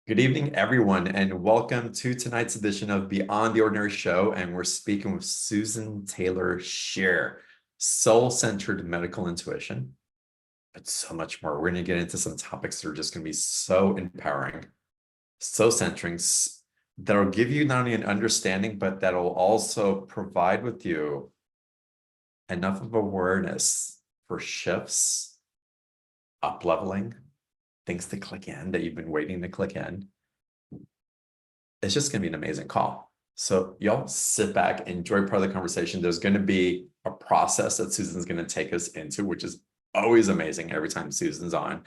Good evening, everyone, and welcome to tonight's edition of Beyond the Ordinary Show. And we're speaking with Susan Taylor Shear, soul-centered medical intuition, but so much more. We're going to get into some topics that are just going to be so empowering, so centering, that'll give you not only an understanding, but that'll also provide with you enough of awareness for shifts, up-leveling, things to click in that you've been waiting to click in. It's just going to be an amazing call. So y'all sit back, enjoy part of the conversation. There's going to be a process that Susan's going to take us into, which is always amazing every time Susan's on.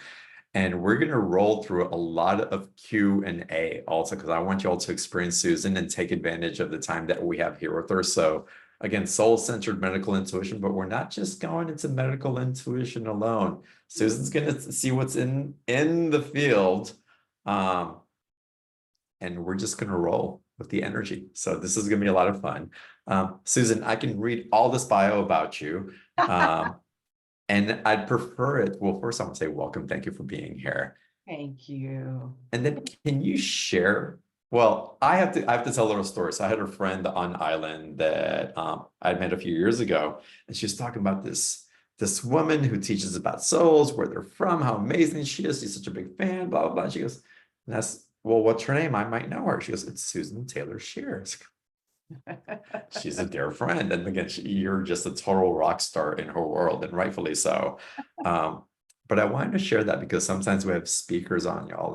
And we're going to roll through a lot of Q&A also, because I want you all to experience Susan and take advantage of the time that we have here with her. So again, soul-centered medical intuition, but we're not just going into medical intuition alone. Susan's going to see what's in the field. And we're just going to roll with the energy. So this is going to be a lot of fun. Susan, I can read all this bio about you. And I'd prefer it. Well, first I want to say welcome. Thank you for being here. Thank you. And then can you share? Well, I have to tell a little story. So I had a friend on island that I'd met a few years ago, and she was talking about this woman who teaches about souls, where they're from, how amazing she is. She's such a big fan, blah, blah, blah. She goes, and that's, well, what's her name? I might know her. She goes, it's Susan Taylor Shear. She's a dear friend. And again, you're just a total rock star in her world, and rightfully so. But I wanted to share that because sometimes we have speakers on, y'all,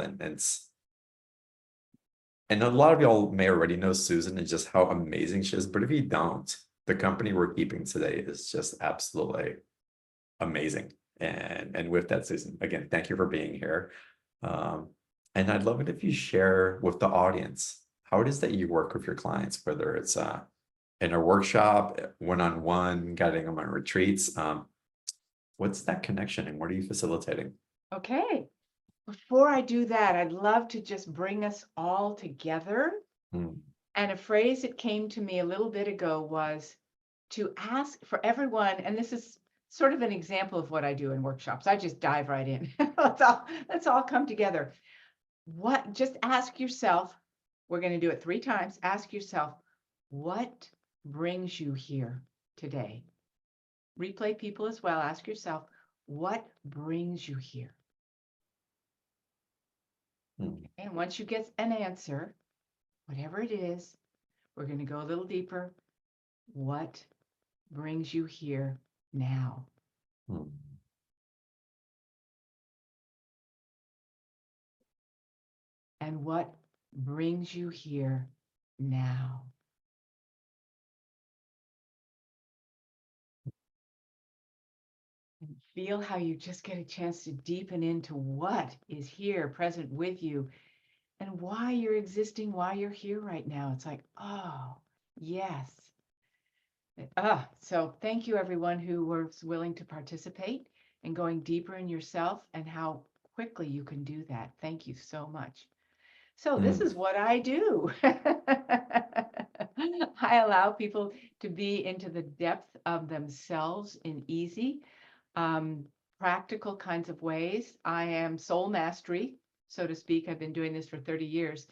and a lot of y'all may already know Susan and just how amazing she is. But if you don't, the company we're keeping today is just absolutely amazing. And with that, Susan, again, thank you for being here. And I'd love it if you share with the audience how it is that you work with your clients, whether it's in a workshop, one-on-one, guiding them on retreats. What's that connection and what are you facilitating? Okay. Before I do that, I'd love to just bring us all together. And a phrase that came to me a little bit ago was to ask for everyone, and this is sort of an example of what I do in workshops. I just dive right in. Let's all come together. Just ask yourself, we're going to do it 3 times. Ask yourself, what brings you here today? Replay people as well. Ask yourself, what brings you here? And once you get an answer, whatever it is, we're going to go a little deeper. What brings you here now? And what brings you here now? And feel how you just get a chance to deepen into what is here present with you and why you're existing, why you're here right now. It's like, oh, yes. So thank you, everyone who was willing to participate and going deeper in yourself and how quickly you can do that. Thank you so much. So this is what I do. I allow people to be into the depth of themselves in easy, practical kinds of ways. I am soul mastery, so to speak. I've been doing this for 30 years.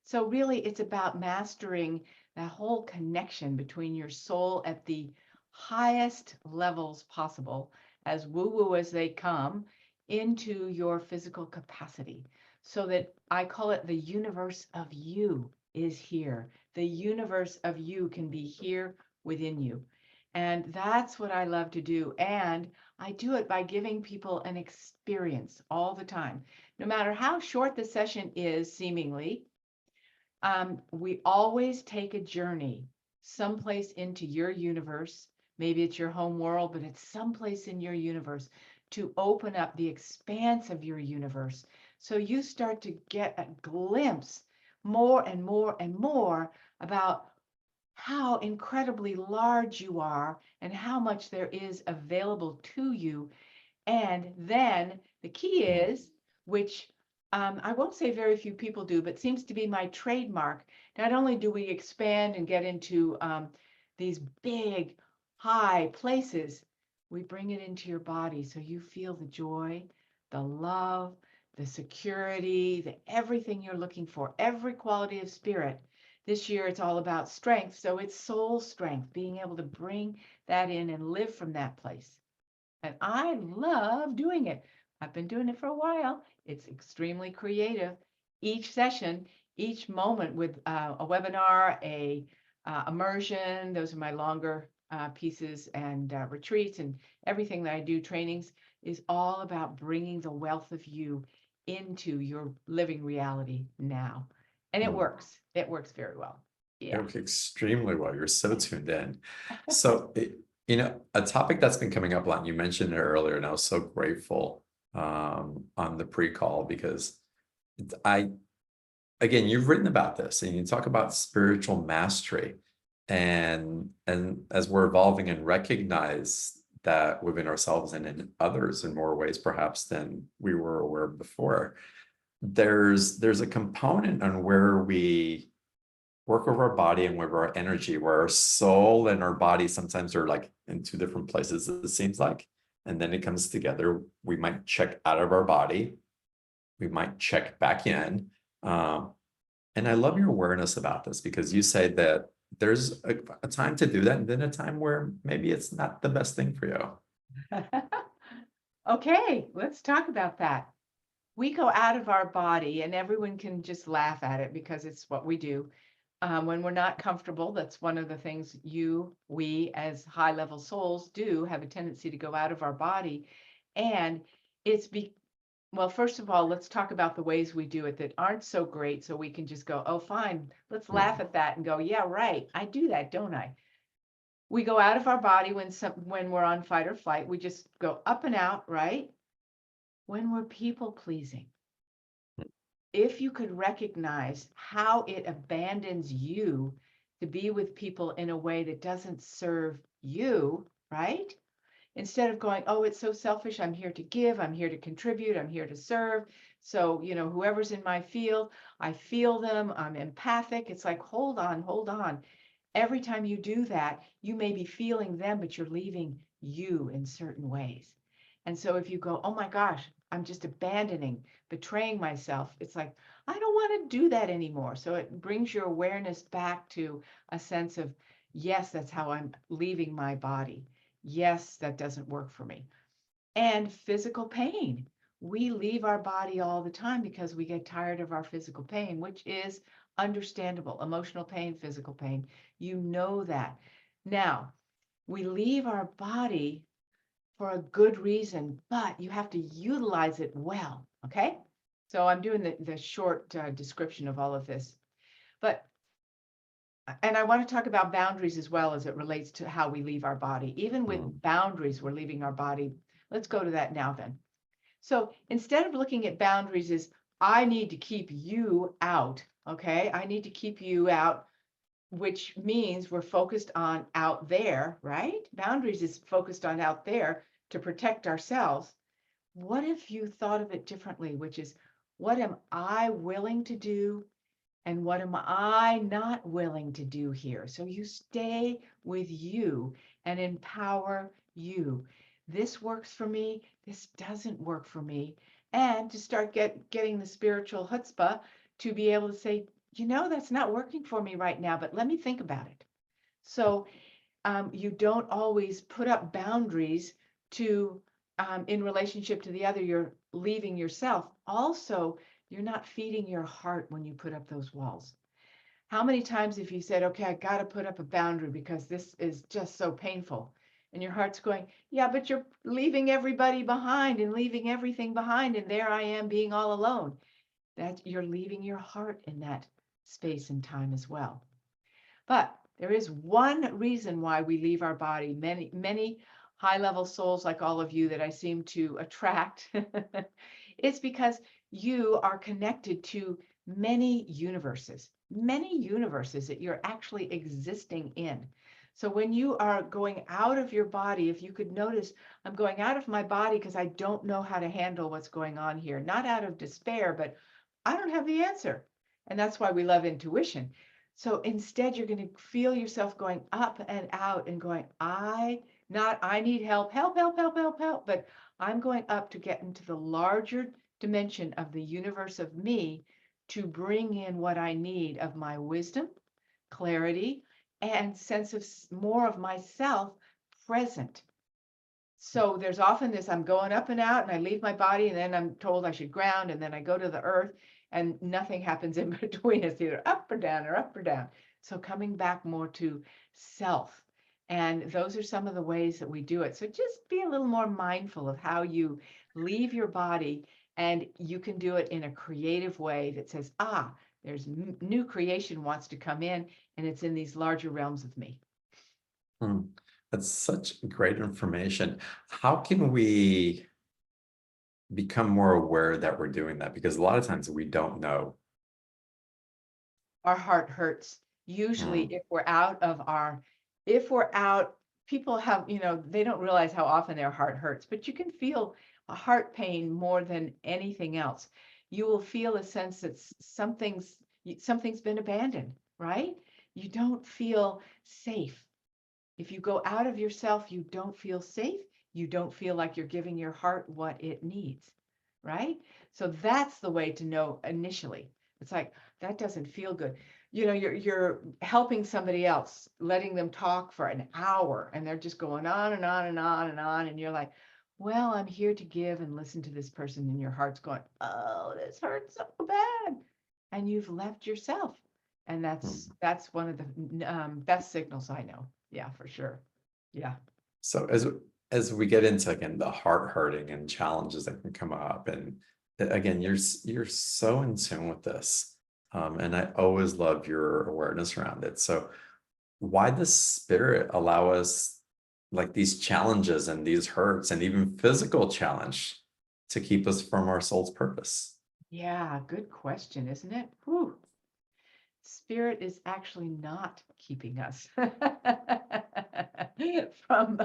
So really, it's about mastering that whole connection between your soul at the highest levels possible, as woo-woo as they come, into your physical capacity. So that I call it the universe of you is here. The universe of you can be here within you. And that's what I love to do. And I do it by giving people an experience all the time. No matter how short the session is, seemingly, we always take a journey someplace into your universe. Maybe it's your home world, but it's someplace in your universe to open up the expanse of your universe. So you start to get a glimpse more and more and more about how incredibly large you are and how much there is available to you. And then the key is, which I won't say very few people do, but seems to be my trademark. Not only do we expand and get into these big, high places, we bring it into your body so you feel the joy, the love, the security, the everything you're looking for, every quality of spirit. This year, it's all about strength. So it's soul strength, being able to bring that in and live from that place. And I love doing it. I've been doing it for a while. It's extremely creative. Each session, each moment with a webinar, a immersion, those are my longer pieces, and retreats, and everything that I do, trainings, is all about bringing the wealth of you into your living reality now. And it Mm. works. It works very well. It Yeah. works extremely well. You're so tuned in. So, a topic that's been coming up a lot, and you mentioned it earlier, and I was so grateful on the pre-call because I, again, you've written about this and you talk about spiritual mastery, and as we're evolving and recognize that within ourselves and in others in more ways perhaps than we were aware of before, there's a component on where we work with our body and with our energy, where our soul and our body sometimes are like in two different places, it seems like. And then it comes together. We might check out of our body, we might check back in. And I love your awareness about this because you say that there's a time to do that, and then a time where maybe it's not the best thing for you. Okay, let's talk about that. We go out of our body, and everyone can just laugh at it because it's what we do. When we're not comfortable, that's one of the things we as high level souls do, have a tendency to go out of our body. And it's well, first of all, let's talk about the ways we do it that aren't so great, so we can just go, oh, fine, let's laugh at that and go, yeah, right, I do that, don't I? We go out of our body when we're on fight or flight. We just go up and out, right? When we're people pleasing, if you could recognize how it abandons you to be with people in a way that doesn't serve you, right? Instead of going, oh, it's so selfish. I'm here to give. I'm here to contribute. I'm here to serve. So, whoever's in my field, I feel them. I'm empathic. It's like, hold on, hold on. Every time you do that, you may be feeling them, but you're leaving you in certain ways. And so if you go, oh my gosh, I'm just abandoning, betraying myself, it's like, I don't want to do that anymore. So it brings your awareness back to a sense of, yes, that's how I'm leaving my body. Yes, that doesn't work for me. And physical pain. We leave our body all the time because we get tired of our physical pain, which is understandable. Emotional pain, physical pain. You know that. Now, we leave our body for a good reason, but you have to utilize it well. Okay. So I'm doing the short description of all of this. And I want to talk about boundaries as well as it relates to how we leave our body. Even with boundaries, we're leaving our body. Let's go to that now then. So instead of looking at boundaries as I need to keep you out, okay? I need to keep you out, which means we're focused on out there, right? Boundaries is focused on out there to protect ourselves. What if you thought of it differently, which is what am I willing to do and what am I not willing to do here? So you stay with you and empower you. This works for me. This doesn't work for me. And to start getting the spiritual chutzpah to be able to say, that's not working for me right now, but let me think about it. So you don't always put up boundaries to in relationship to the other. You're leaving yourself. Also, you're not feeding your heart when you put up those walls. How many times have you said, okay, I got to put up a boundary because this is just so painful? And your heart's going, yeah, but you're leaving everybody behind and leaving everything behind. And there I am being all alone. That you're leaving your heart in that space and time as well. But there is one reason why we leave our body. Many high-level souls like all of you that I seem to attract, it's because you are connected to many universes that you're actually existing in. So when you are going out of your body, if you could notice, I'm going out of my body because I don't know how to handle what's going on here, not out of despair, but I don't have the answer. And that's why we love intuition. So instead, you're going to feel yourself going up and out and going, I need help, help, help, help, help, help. But I'm going up to get into the larger dimension of the universe of me to bring in what I need of my wisdom, clarity, and sense of more of myself present. So there's often this, I'm going up and out and I leave my body and then I'm told I should ground and then I go to the earth and nothing happens in between. It's either up or down or up or down. So coming back more to self. And those are some of the ways that we do it. So just be a little more mindful of how you leave your body, and you can do it in a creative way that says, there's new creation wants to come in, and it's in these larger realms of me. Hmm. That's such great information. How can we become more aware that we're doing that? Because a lot of times we don't know. Our heart hurts. Usually, Hmm. if we're out, people have, they don't realize how often their heart hurts, but you can feel a heart pain more than anything else. You will feel a sense that something's been abandoned, right? You don't feel safe. If you go out of yourself, you don't feel safe. You don't feel like you're giving your heart what it needs, right? So that's the way to know initially. It's like, that doesn't feel good. You're helping somebody else, letting them talk for an hour, and they're just going on and on and on and on. And you're like, well, I'm here to give and listen to this person. And your heart's going, oh, this hurts so bad. And you've left yourself. And Hmm. that's one of the best signals I know. Yeah, for sure. Yeah. So as we get into again the heart hurting and challenges that can come up, and again, you're so in tune with this, and I always love your awareness around it. So why does spirit allow us like these challenges and these hurts and even physical challenge to keep us from our soul's purpose? Yeah, good question, isn't it? Whew. Spirit is actually not keeping us from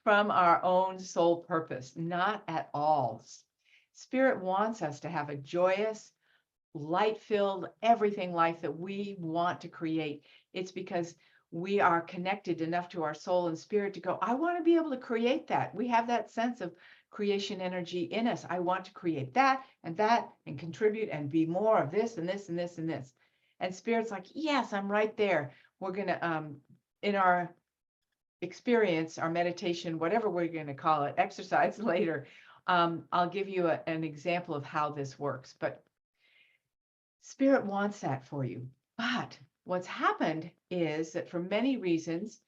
from our own soul purpose, not at all. Spirit wants us to have a joyous, light-filled, everything life that we want to create. It's because we are connected enough to our soul and spirit to go, I want to be able to create that. We have that sense of creation energy in us. I want to create that and contribute and be more of this and this and this and this. And spirit's like, yes, I'm right there. We're going to, in our experience, our meditation, whatever we're going to call it, exercise later, I'll give you an example of how this works. But Spirit wants that for you. But what's happened is that for many reasons,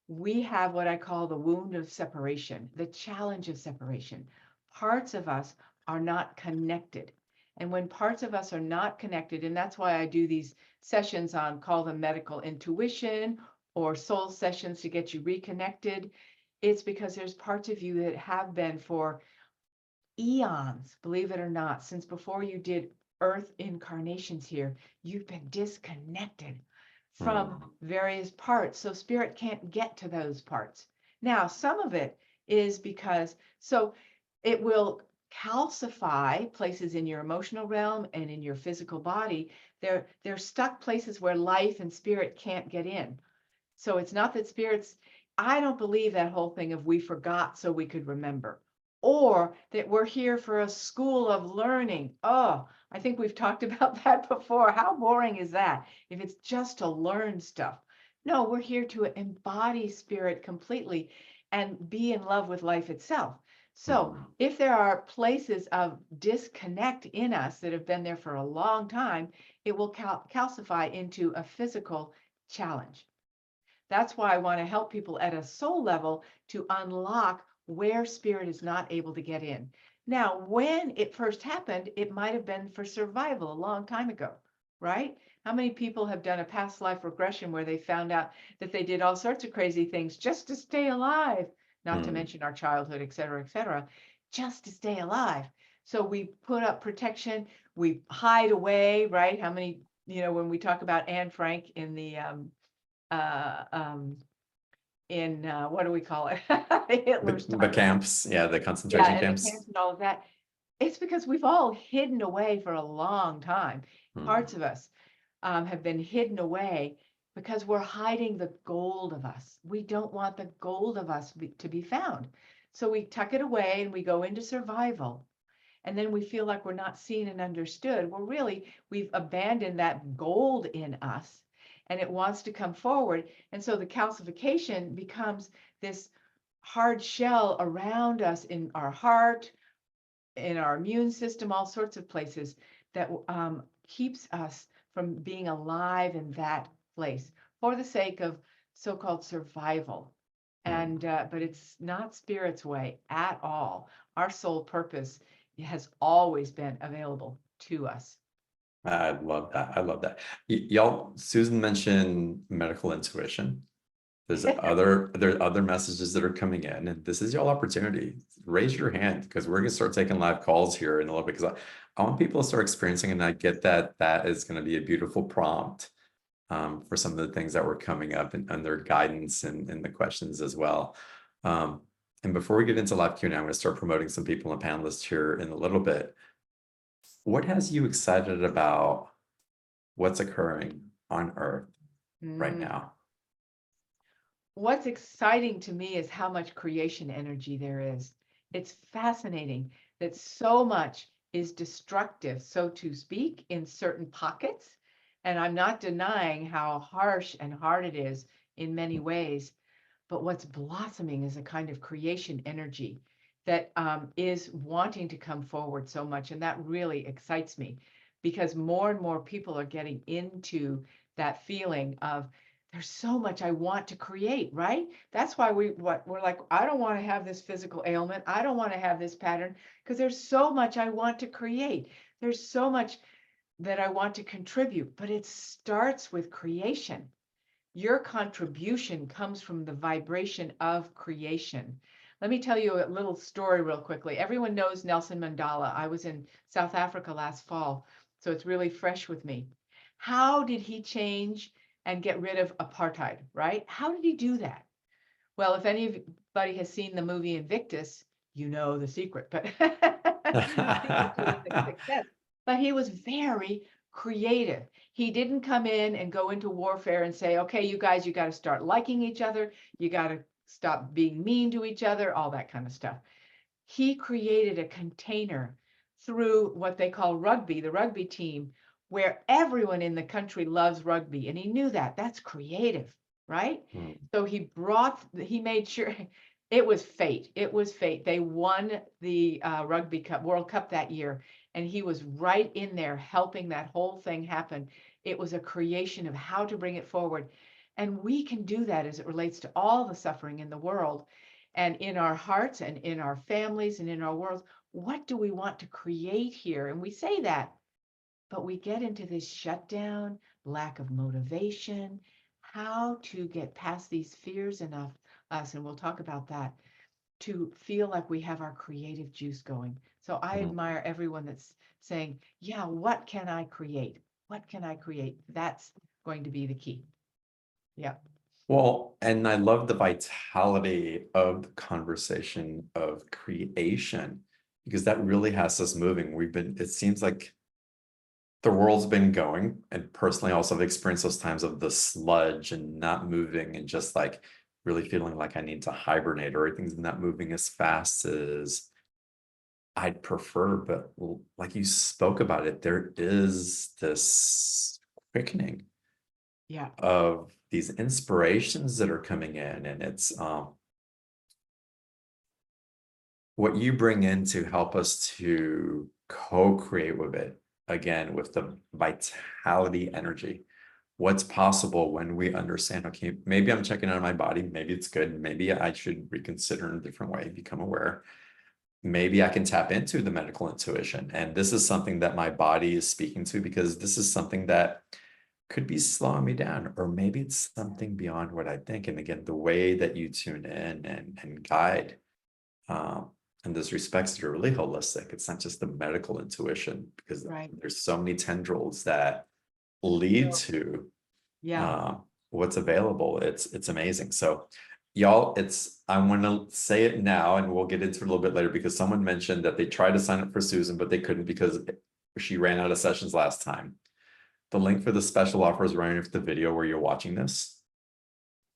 we have what I call the wound of separation, the challenge of separation. Parts of us are not connected. And when parts of us are not connected, and that's why I do these sessions on, call them medical intuition or soul sessions to get you reconnected, it's because there's parts of you that have been for eons, believe it or not, since before you did Earth incarnations here, you've been disconnected from Hmm. various parts. So spirit can't get to those parts. Now, some of it is because, so it will calcify places in your emotional realm and in your physical body. They're stuck places where life and spirit can't get in. So it's not that spirits, I don't believe that whole thing of we forgot so we could remember, or that we're here for a school of learning. Oh, I think we've talked about that before. How boring is that if it's just to learn stuff? No, we're here to embody spirit completely and be in love with life itself. So Hmm. if there are places of disconnect in us that have been there for a long time, it will calcify into a physical challenge. That's why I want to help people at a soul level to unlock where spirit is not able to get in. Now, when it first happened, it might have been for survival a long time ago, right? How many people have done a past life regression where they found out that they did all sorts of crazy things just to stay alive, not to Hmm. mention our childhood, et cetera, just to stay alive. So we put up protection, we hide away, right? How many, when we talk about Anne Frank in the uh, um, what do we call it? Hitler's The time. camps, yeah, the Yeah, concentration and the camps. camps and all of that. It's because we've all hidden away for a long time. Hmm. Parts of us have been hidden away because we're hiding the gold of us. We don't want the gold of us to be found. So we tuck it away and we go into survival. and then we feel like we're not seen and understood. Well, really, we've abandoned that gold in us and it wants to come forward. And so the calcification becomes this hard shell around us in our heart, in our immune system, all sorts of places that keeps us from being alive in that place for the sake of so-called survival. And but it's not spirit's way at all. Our soul purpose has always been available to us. I love that. I love that. Y'all, Susan mentioned medical intuition. There's other messages that are coming in, and this is y'all opportunity. Raise your hand because we're gonna start taking live calls here in a little bit because I want people to start experiencing, and I get that that is going to be a beautiful prompt for some of the things that were coming up and their guidance and the questions as well. And before we get into live Q&A, I'm going to start promoting some people and panelists here in a little bit. What has you excited about what's occurring on Earth right now? What's exciting to me is how much creation energy there is. It's fascinating that so much is destructive, so to speak, in certain pockets. And I'm not denying how harsh and hard it is in many ways. But what's blossoming is a kind of creation energy that is wanting to come forward so much. And that really excites me because more and more people are getting into that feeling of, there's so much I want to create, right? That's why we're like, I don't want to have this physical ailment. I don't want to have this pattern because there's so much I want to create. There's so much that I want to contribute, but it starts with creation. Your contribution comes from the vibration of creation. Let me tell you a little story real quickly. Everyone knows Nelson Mandela. I was in South Africa last fall, so it's really fresh with me. How did he change and get rid of apartheid, right? How did he do that? Well, if anybody has seen the movie Invictus, you know the secret, but secret to his success. But he was very creative. He didn't come in and go into warfare and say, okay, you guys, you got to start liking each other. You got to stop being mean to each other, all that kind of stuff. He created a container through what they call rugby, the rugby team, where everyone in the country loves rugby. And he knew that. That's creative, right? So he made sure it was fate. It was fate. They won the Rugby Cup, World Cup that year. And he was right in there helping that whole thing happen. It was a creation of how to bring it forward. And we can do that as it relates to all the suffering in the world and in our hearts and in our families and in our worlds. What do we want to create here? And we say that, but we get into this shutdown, lack of motivation, how to get past these fears in us, and we'll talk about that, to feel like we have our creative juice going. So I admire everyone that's saying, yeah, what can I create? What can I create? That's going to be the key. Yeah. Well, and I love the vitality of the conversation of creation because that really has us moving. It seems like the world's been going, and personally also have experienced those times of the sludge and not moving and just like really feeling like I need to hibernate or everything's not moving as fast as I'd prefer. But like you spoke about it, there is this quickening of these inspirations that are coming in, and it's what you bring in to help us to co-create with it again with the vitality energy. What's possible when we understand, okay, maybe I'm checking out of my body, maybe it's good, maybe I should reconsider in a different way, become aware. Maybe I can tap into the medical intuition, and this is something that my body is speaking to because this is something that could be slowing me down, or maybe it's something beyond what I think. And again, the way that you tune in and guide in those respects that are really holistic. It's not just the medical intuition because there's so many tendrils that lead to what's available. It's amazing. So y'all, I'm going to say it now and we'll get into it a little bit later because someone mentioned that they tried to sign up for Susan, but they couldn't because she ran out of sessions last time. The link for the special offer is right underneath the video where you're watching this.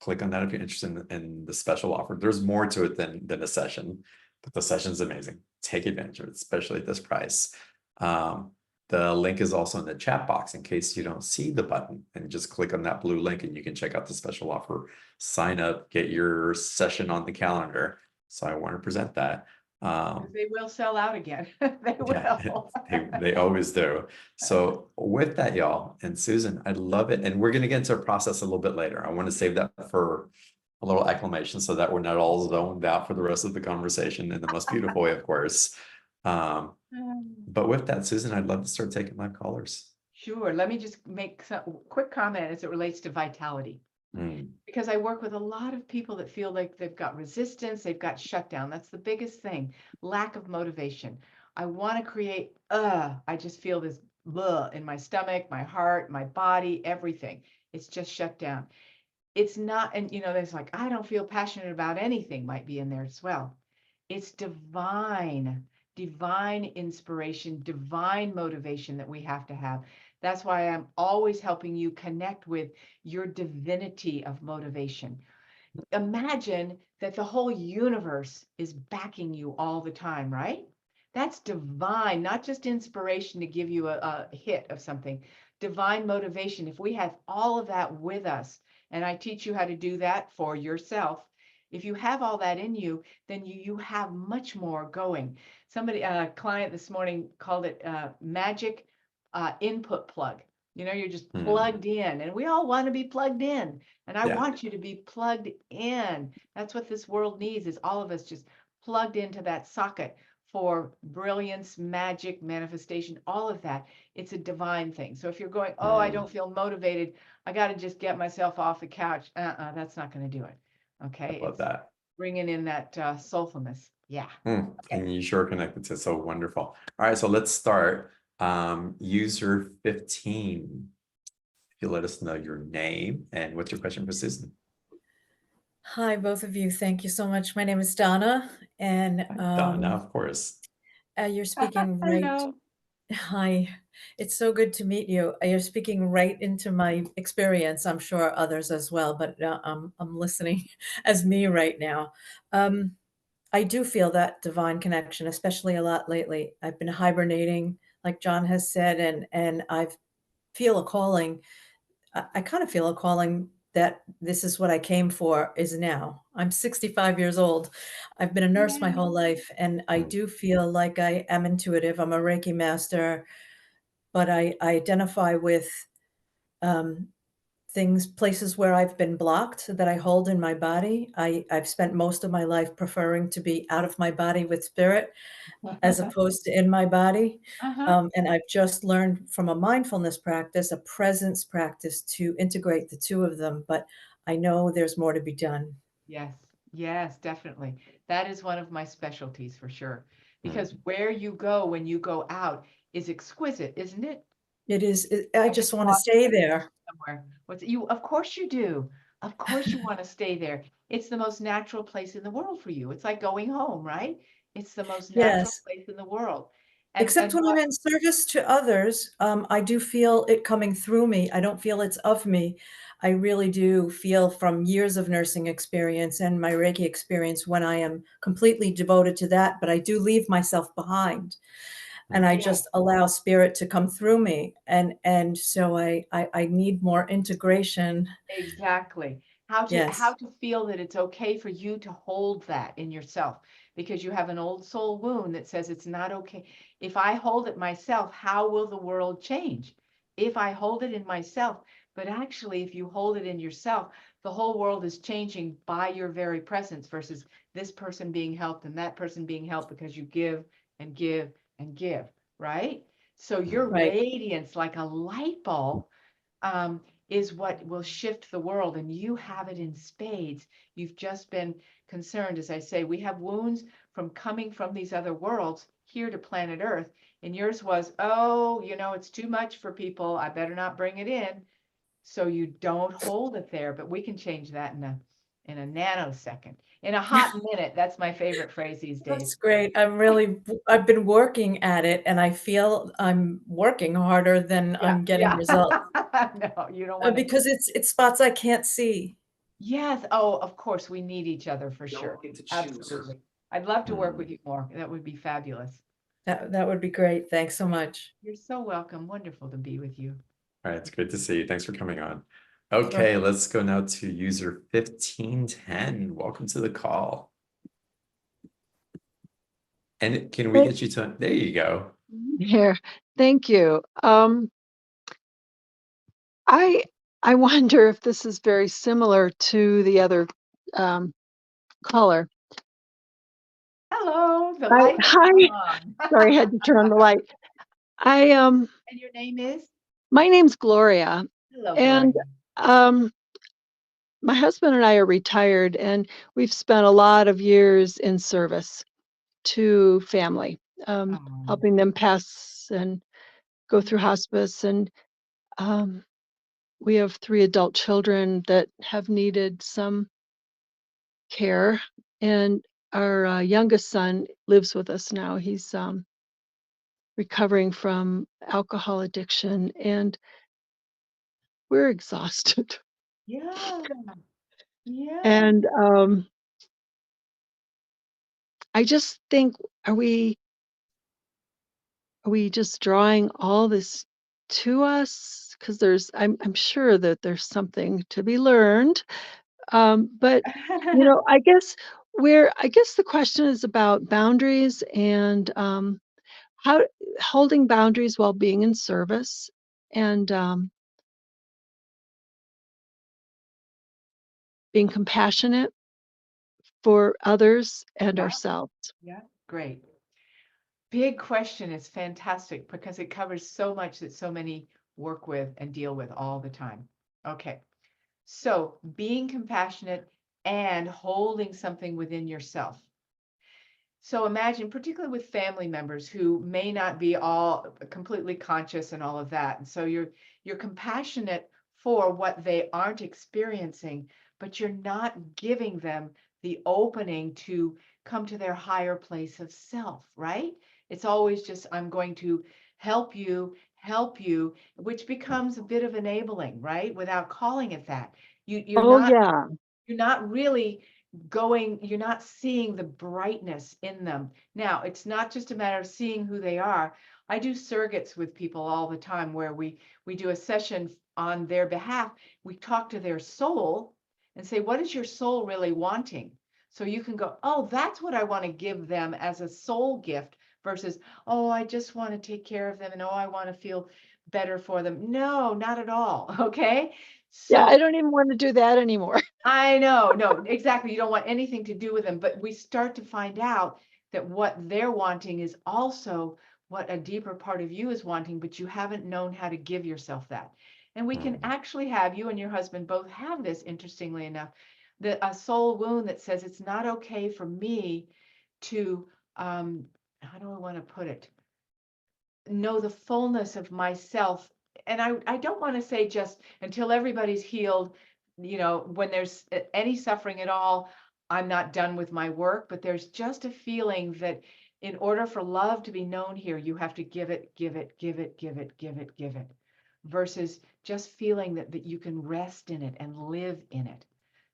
Click on that if you're interested in the special offer. There's more to it than a session, but the session's amazing. take advantage of it, especially at this price. The link is also in the chat box in case you don't see the button, and just click on that blue link and you can check out the special offer, sign up, get your session on the calendar. So I want to present that. They will sell out again. They Yeah, will. they always do. So with that, y'all, and Susan, I love it. And we're going to get into a process a little bit later. I want to save that for a little acclamation so that we're not all zoned out for the rest of the conversation in the most beautiful way, of course. But with that, Susan, I'd love to start taking live callers. Sure. Let me just make some quick comment as it relates to vitality. Because I work with a lot of people that feel like they've got resistance, they've got shutdown. That's the biggest thing. Lack of motivation. I want to create, I just feel this in my stomach, my heart, my body, everything. It's just shut down. It's not, and there's like, I don't feel passionate about anything might be in there as well. It's divine inspiration, divine motivation that we have to have. That's why I'm always helping you connect with your divinity of motivation. Imagine that the whole universe is backing you all the time, right? That's divine, not just inspiration to give you a hit of something. Divine motivation. If we have all of that with us, and I teach you how to do that for yourself, if you have all that in you, then you have much more going. Somebody, a client this morning called it magic input plug. You're just plugged in, and we all want to be plugged in. And I want you to be plugged in. That's what this world needs, is all of us just plugged into that socket for brilliance, magic, manifestation, all of that. It's a divine thing. So if you're going, oh, I don't feel motivated, I got to just get myself off the couch. That's not going to do it. Okay. I love that. Bringing in that soulfulness. Yeah. Okay. And you sure connected to so wonderful. All right. So let's start. User 15. If you let us know your name and what's your question for Susan. Hi, both of you. Thank you so much. My name is Donna, and Donna, of course. You're speaking right. Hi, it's so good to meet you. You're speaking right into my experience. I'm sure others as well, but I'm listening as me right now. I do feel that divine connection, especially a lot lately. I've been hibernating, like John has said, and I feel a calling. I kind of feel a calling that this is what I came for is now. I'm 65 years old. I've been a nurse my whole life, and I do feel like I am intuitive. I'm a Reiki master, but I identify with places where I've been blocked that I hold in my body. I've spent most of my life preferring to be out of my body with spirit as opposed to in my body. And I've just learned from a mindfulness practice, a presence practice, to integrate the two of them. But I know there's more to be done. Yes, definitely. That is one of my specialties for sure. Because where you go when you go out is exquisite, isn't it? It is. I just want to stay there. Somewhere. Of course you do. Of course you want to stay there. It's the most natural place in the world for you. It's like going home, right? It's the most natural place in the world. Except when I'm in service to others, I do feel it coming through me. I don't feel it's of me. I really do feel, from years of nursing experience and my Reiki experience, when I am completely devoted to that, but I do leave myself behind. And I just allow spirit to come through me. And so I need more integration. Exactly. How to feel that it's okay for you to hold that in yourself, because you have an old soul wound that says it's not okay. If I hold it myself, how will the world change? If I hold it in myself, but actually, if you hold it in yourself, the whole world is changing by your very presence, versus this person being helped and that person being helped because you give and give and give, right? So your radiance, like a light bulb, is what will shift the world, and you have it in spades. You've just been concerned. As I say, we have wounds from coming from these other worlds here to planet Earth, and yours was, oh, it's too much for people, I better not bring it in. So you don't hold it there, but we can change that in a nanosecond, in a hot minute. That's my favorite phrase these days. That's great. I've been working at it, and I feel I'm working harder than I'm getting results. No, you don't want to. Because it's spots I can't see. Yes. Oh, of course, we need each other for sure. Absolutely. I'd love to work with you more. That would be fabulous. That would be great. Thanks so much. You're so welcome. Wonderful to be with you. All right, it's great to see you. Thanks for coming on. Sure. Okay, let's go now to user 1510. Welcome to the call. And can we get you to, there you go. Here, thank you. I wonder if this is very similar to the other caller. Hello, the Hi, light is on. sorry, I had to turn on the light. And your name is? My name's Gloria, Hello, and Gloria. my husband and I are retired, and we've spent a lot of years in service to family, helping them pass and go through hospice, and we have 3 adult children that have needed some care, and our youngest son lives with us now. He's recovering from alcohol addiction, and we're exhausted. Yeah. Yeah. And I just think, are we just drawing all this to us? Because I'm sure that there's something to be learned. But I guess the question is about boundaries and how holding boundaries while being in service and being compassionate for others and Yeah. ourselves. Yeah, great. Big question. Is fantastic because it covers so much that so many work with and deal with all the time. Okay. So being compassionate and holding something within yourself. So imagine, particularly with family members who may not be all completely conscious and all of that. And so you're compassionate for what they aren't experiencing, but you're not giving them the opening to come to their higher place of self, right? It's always just, I'm going to help you, which becomes a bit of enabling, right? Without calling it that. You're Oh, not yeah. you're not really you're not seeing the brightness in them. Now, it's not just a matter of seeing who they are. I do surrogates with people all the time where we do a session on their behalf. We talk to their soul and say, what is your soul really wanting? So you can go, oh, that's what I want to give them as a soul gift versus, oh, I just want to take care of them and oh, I want to feel better for them. No, not at all. Okay. Yeah, I So don't even want to do that anymore. I know, no, exactly. You don't want anything to do with them, but we start to find out that what they're wanting is also what a deeper part of you is wanting, but you haven't known how to give yourself that. And we can actually have you and your husband both have this, interestingly enough, a soul wound that says it's not okay for me to, how do I want to put it? Know the fullness of myself. And I don't want to say just until everybody's healed, when there's any suffering at all, I'm not done with my work, but there's just a feeling that in order for love to be known here, you have to give it, give it, give it, give it, give it, give it, versus just feeling that you can rest in it and live in it.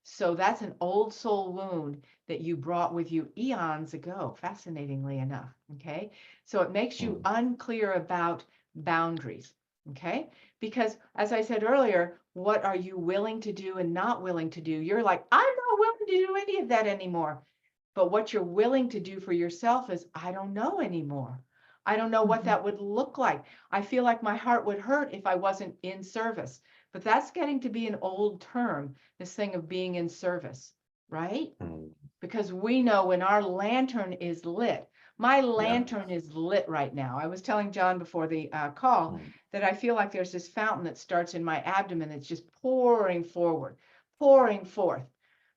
So that's an old soul wound that you brought with you eons ago, fascinatingly enough. Okay. So it makes you unclear about boundaries. Okay. Because as I said earlier, what are you willing to do and not willing to do? You're like, I'm not willing to do any of that anymore. But what you're willing to do for yourself is, I don't know anymore. I don't know what that would look like. I feel like my heart would hurt if I wasn't in service. But that's getting to be an old term, this thing of being in service, right? Because we know when our lantern is lit, my lantern is lit right now. I was telling John before the call that I feel like there's this fountain that starts in my abdomen that's just pouring forward, pouring forth,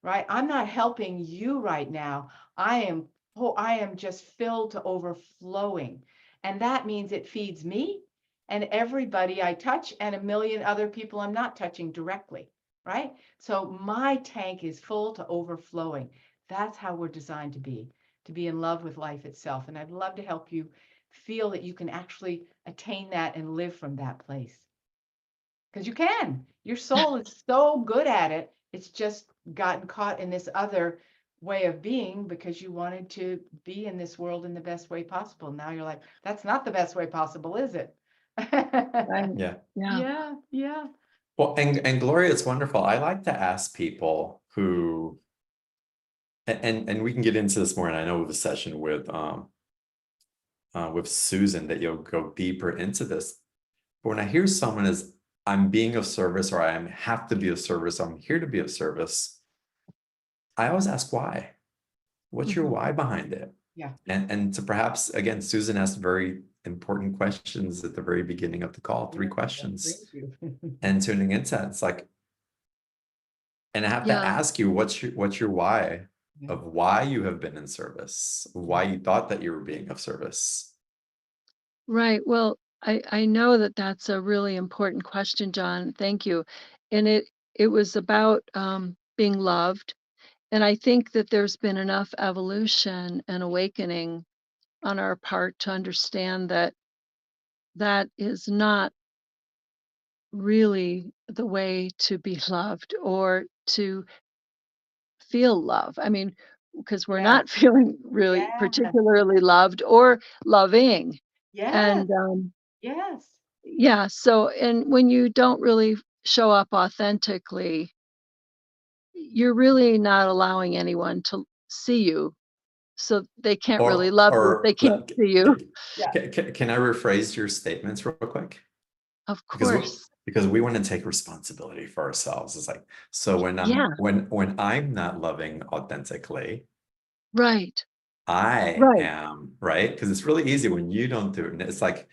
right? I'm not helping you right now. I am just filled to overflowing. And that means it feeds me and everybody I touch and a million other people I'm not touching directly, right? So my tank is full to overflowing. That's how we're designed to be in love with life itself. And I'd love to help you feel that you can actually attain that and live from that place. Because you can. Your soul is so good at it. It's just gotten caught in this other way of being because you wanted to be in this world in the best way possible. Now you're like, that's not the best way possible, is it? Right. Yeah. Yeah. Yeah, yeah. Well, and Gloria, it's wonderful. I like to ask people who, and we can get into this more. And I know with the session with Susan that you'll go deeper into this. But when I hear someone is, I'm being of service, or I have to be of service, I'm here to be of service, I always ask why. What's your Mhm. why behind it? Yeah. And to perhaps, again, Susan asked very important questions at the very beginning of the call, three What questions. brings you? And tuning into that, it's like, and I have to Yeah. ask you, what's your why Yeah. of why you have been in service, why you thought that you were being of service. Right. Well, I know that that's a really important question, John. Thank you. And it was about being loved. And I think that there's been enough evolution and awakening on our part to understand that that is not really the way to be loved or to feel love. I mean, because we're Yeah. not feeling really Yeah. particularly loved or loving. Yes. And Yes. yeah, so and when you don't really show up authentically, you're really not allowing anyone to see you. So they can't really love you if they Or can't see you. Yeah. can I rephrase your statements real quick? Of Because course. we want to take responsibility for ourselves. It's like, so Yeah, when I'm not loving authentically, right. I Right. am, right? Because it's really easy when you don't do it. And it's like,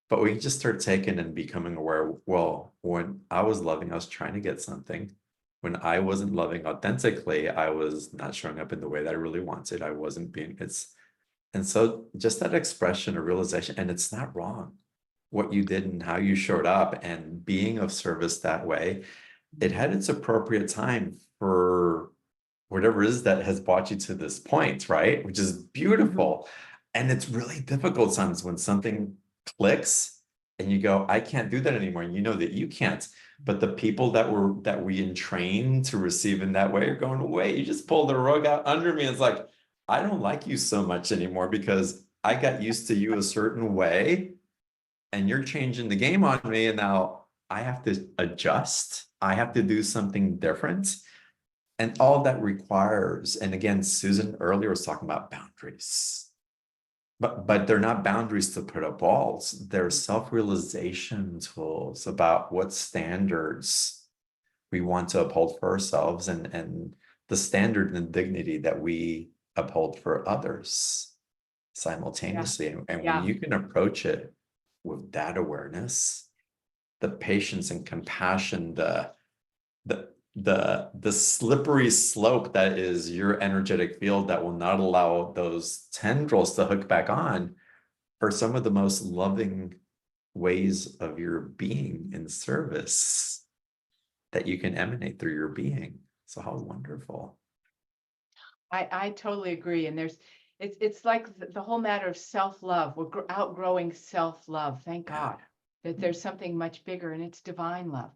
but we just start taking and becoming aware, well, when I was loving, I was trying to get something. When I wasn't loving authentically, I was not showing up in the way that I really wanted. I wasn't being, and so just that expression or realization, and it's not wrong what you did and how you showed up and being of service that way, it had its appropriate time for whatever it is that has brought you to this point, right? Which is Mhm. beautiful. And it's really difficult sometimes when something clicks and you go, I can't do that anymore. And you know that you can't. But the people that we entrain to receive in that way are going, wait, you just pulled the rug out under me. It's like, I don't like you so much anymore because I got used to you a certain way and you're changing the game on me. And now I have to adjust. I have to do something different. And all that requires, and again, Susan earlier was talking about boundaries, but they're not boundaries to put up walls. They're self-realization tools about what standards we want to uphold for ourselves and the standard and dignity that we uphold for others Yeah. simultaneously. And when Yeah. you can approach it with that awareness, the patience and compassion, the the slippery slope that is your energetic field that will not allow those tendrils to hook back on are some of the most loving ways of your being in service that you can emanate through your being. So how wonderful. I totally agree. And it's like the whole matter of self-love. We're outgrowing self-love. Thank Yeah. God that there's something much bigger, and it's divine love.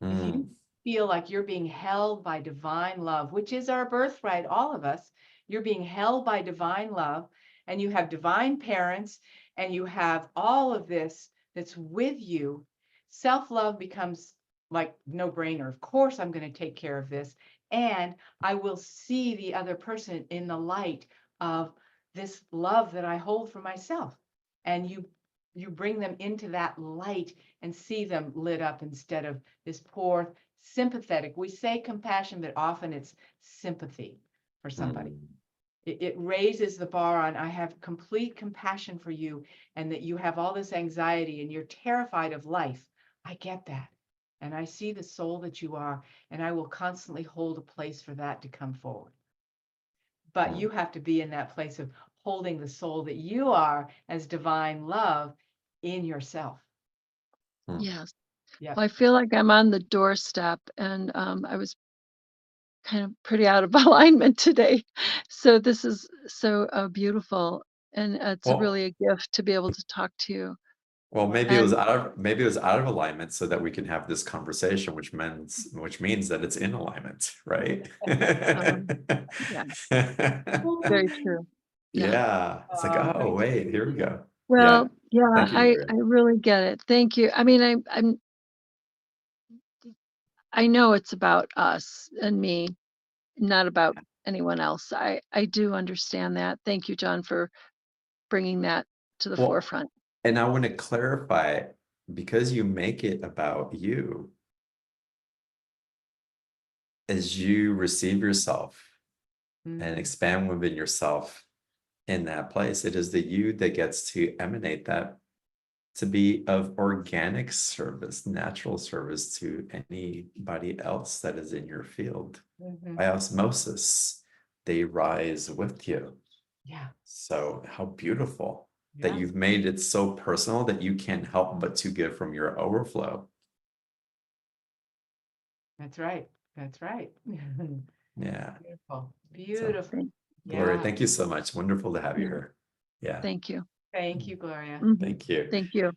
If you Mm. feel like you're being held by divine love, which is our birthright, all of us, you're being held by divine love, and you have divine parents, and you have all of this that's with you, self-love becomes like no brainer. Of course, I'm going to take care of this. And I will see the other person in the light of this love that I hold for myself. And you bring them into that light and see them lit up instead of this poor sympathetic. We say compassion, but often it's sympathy for somebody. Mm. It raises the bar on, I have complete compassion for you and that you have all this anxiety and you're terrified of life. I get that. And I see the soul that you are, and I will constantly hold a place for that to come forward. But you Mm. have to be in that place of holding the soul that you are as divine love in yourself. Mm. Yes. Yep. Well, I feel like I'm on the doorstep and I was kind of pretty out of alignment today. So this is so beautiful and it's Well, really a gift to be able to talk to you. Well, maybe it was And maybe it was out of alignment so that we can have this conversation, which means that it's in alignment, right? yeah, very true. Yeah. Yeah, it's like, Oh, oh, thank wait, here we you. go. Yeah, Well, yeah, thank you, Gloria. I really get it. Thank you. I mean, I know it's about us and me, not about anyone else. I do understand that. Thank you, John, for bringing that to the Well, forefront. and I want to clarify, because you make it about you, as you receive yourself and Mhm. expand within yourself in that place, it is the you that gets to emanate that to be of organic service, natural service to anybody else that is in your field. Mhm. By osmosis, they rise with you. Yeah, So how beautiful that yeah, you've made it so personal that you can't help but to give from your overflow. that's right. That's right. Yeah. Beautiful, So beautiful. Thank, Gloria, Yeah, thank you so much. Wonderful to have you yeah, here. Yeah. thank you. thank you, Gloria. Mhm. Thank you. Thank you.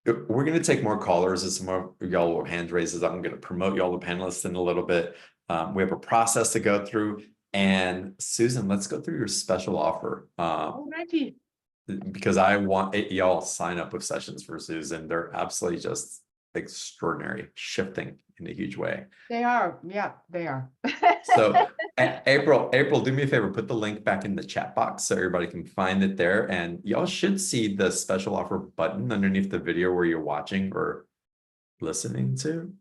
We're going to take more callers and some more y'all hand raises. I'm going to promote y'all the panelists in a little bit. We have a process to go through. And Susan, let's go through your special offer. Alrighty. Because I want y'all sign up with sessions for Susan. They're absolutely just extraordinary, shifting in a huge way. They are, yeah, they are. So April, do me a favor, put the link back in the chat box so everybody can find it there. And y'all should see the special offer button underneath the video where you're watching or listening to.